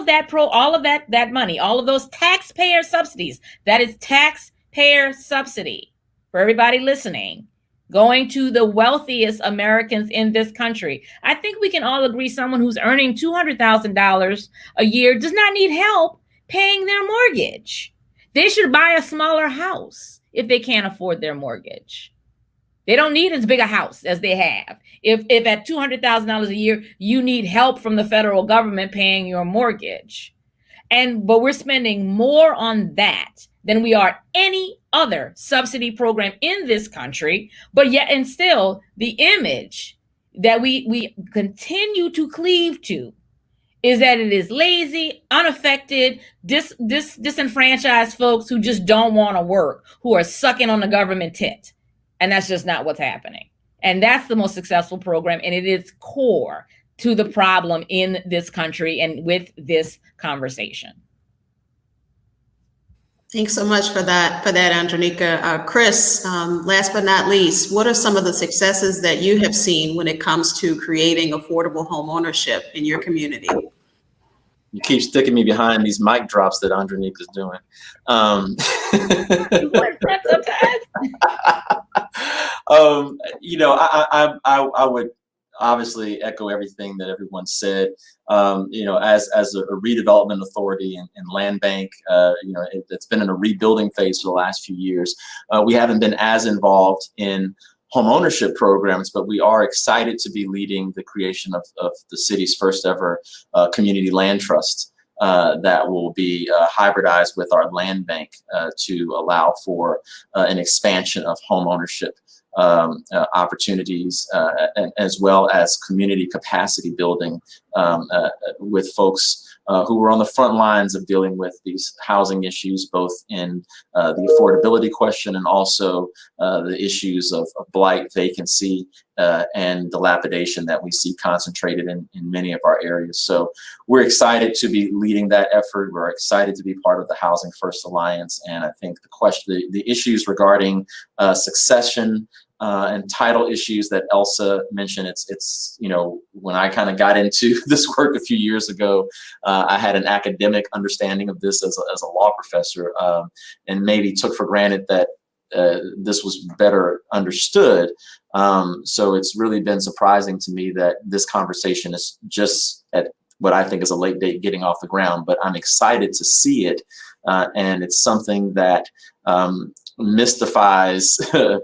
that money, all of those taxpayer subsidies, that is taxpayer subsidy for everybody listening, going to the wealthiest Americans in this country. I think we can all agree someone who's earning $200,000 a year does not need help paying their mortgage. They should buy a smaller house if they can't afford their mortgage. They don't need as big a house as they have. If at $200,000 a year, you need help from the federal government paying your mortgage. But we're spending more on that than we are any other subsidy program in this country. But yet, and still, the image that we continue to cleave to is that it is lazy, unaffected, disenfranchised folks who just don't want to work, who are sucking on the government tit. And that's just not what's happening. And that's the most successful program. And it is core to the problem in this country and with this conversation. Thanks so much for that, Andreanecia. Chris, last but not least, what are some of the successes that you have seen when it comes to creating affordable home ownership in your community? You keep sticking me behind these mic drops that Andreanecia's doing. I would obviously echo everything that everyone said. As a redevelopment authority and land bank, it's been in a rebuilding phase for the last few years. We haven't been as involved in home ownership programs, but we are excited to be leading the creation of the city's first ever community land trust that will be hybridized with our land bank to allow for an expansion of home ownership opportunities, and as well as community capacity building with folks who were on the front lines of dealing with these housing issues, both in the affordability question and also the issues of blight, vacancy, and dilapidation that we see concentrated in many of our areas. So we're excited to be leading that effort. We're excited to be part of the Housing First Alliance. And I think the issues regarding succession and title issues that Elsa mentioned, it's when I kind of got into this work a few years ago, I had an academic understanding of this as a law professor, and maybe took for granted that this was better understood. So it's really been surprising to me that this conversation is just at what I think is a late date getting off the ground, but I'm excited to see it. And it's something that mystifies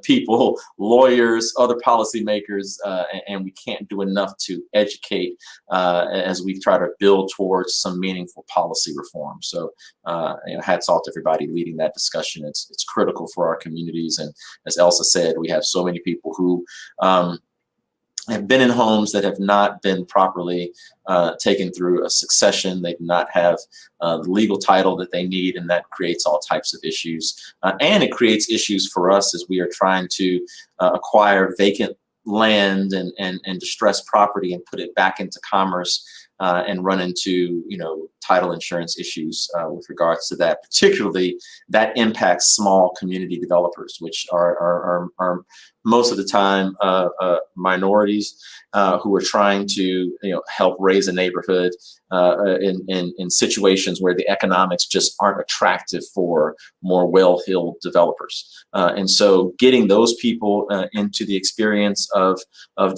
people, lawyers, other policymakers, and we can't do enough to educate as we try to build towards some meaningful policy reform. So hats off to everybody leading that discussion. It's critical for our communities. And as Elsa said, we have so many people who have been in homes that have not been properly taken through a succession. They do not have the legal title that they need, and that creates all types of issues. And it creates issues for us as we are trying to acquire vacant land and distressed property and put it back into commerce and run into title insurance issues with regards to that. Particularly, that impacts small community developers, which are most of the time minorities who are trying to help raise a neighborhood in situations where the economics just aren't attractive for more well-heeled developers. And so getting those people into the experience of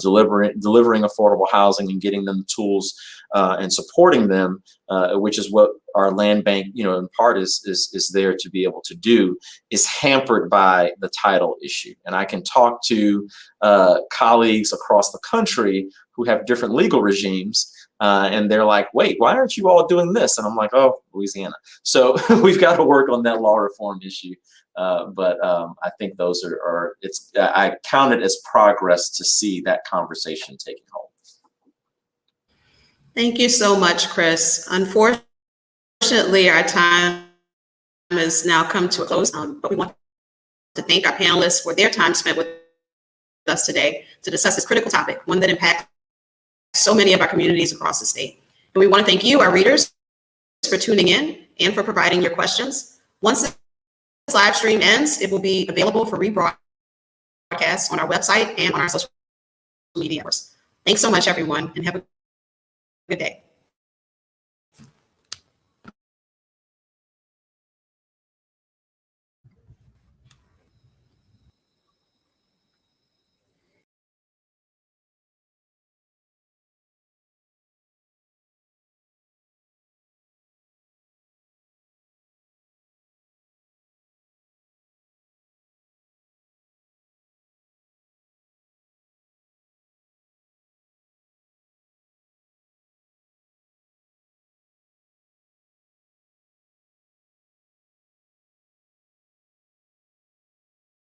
delivering affordable housing and getting them the tools and supporting them, which is what our land bank, in part is there to be able to do, is hampered by the title issue. And I can talk to colleagues across the country who have different legal regimes, and they're like, wait, why aren't you all doing this? And I'm like, oh, Louisiana. So we've got to work on that law reform issue. But I think those I count it as progress to see that conversation taking hold. Thank you so much, Chris. Unfortunately, our time has now come to a close, but we want to thank our panelists for their time spent with us today to discuss this critical topic, one that impacts so many of our communities across the state. And we want to thank you, our readers, for tuning in and for providing your questions. Once this live stream ends, it will be available for rebroadcast on our website and on our social media. Thanks so much, everyone, and have a good day.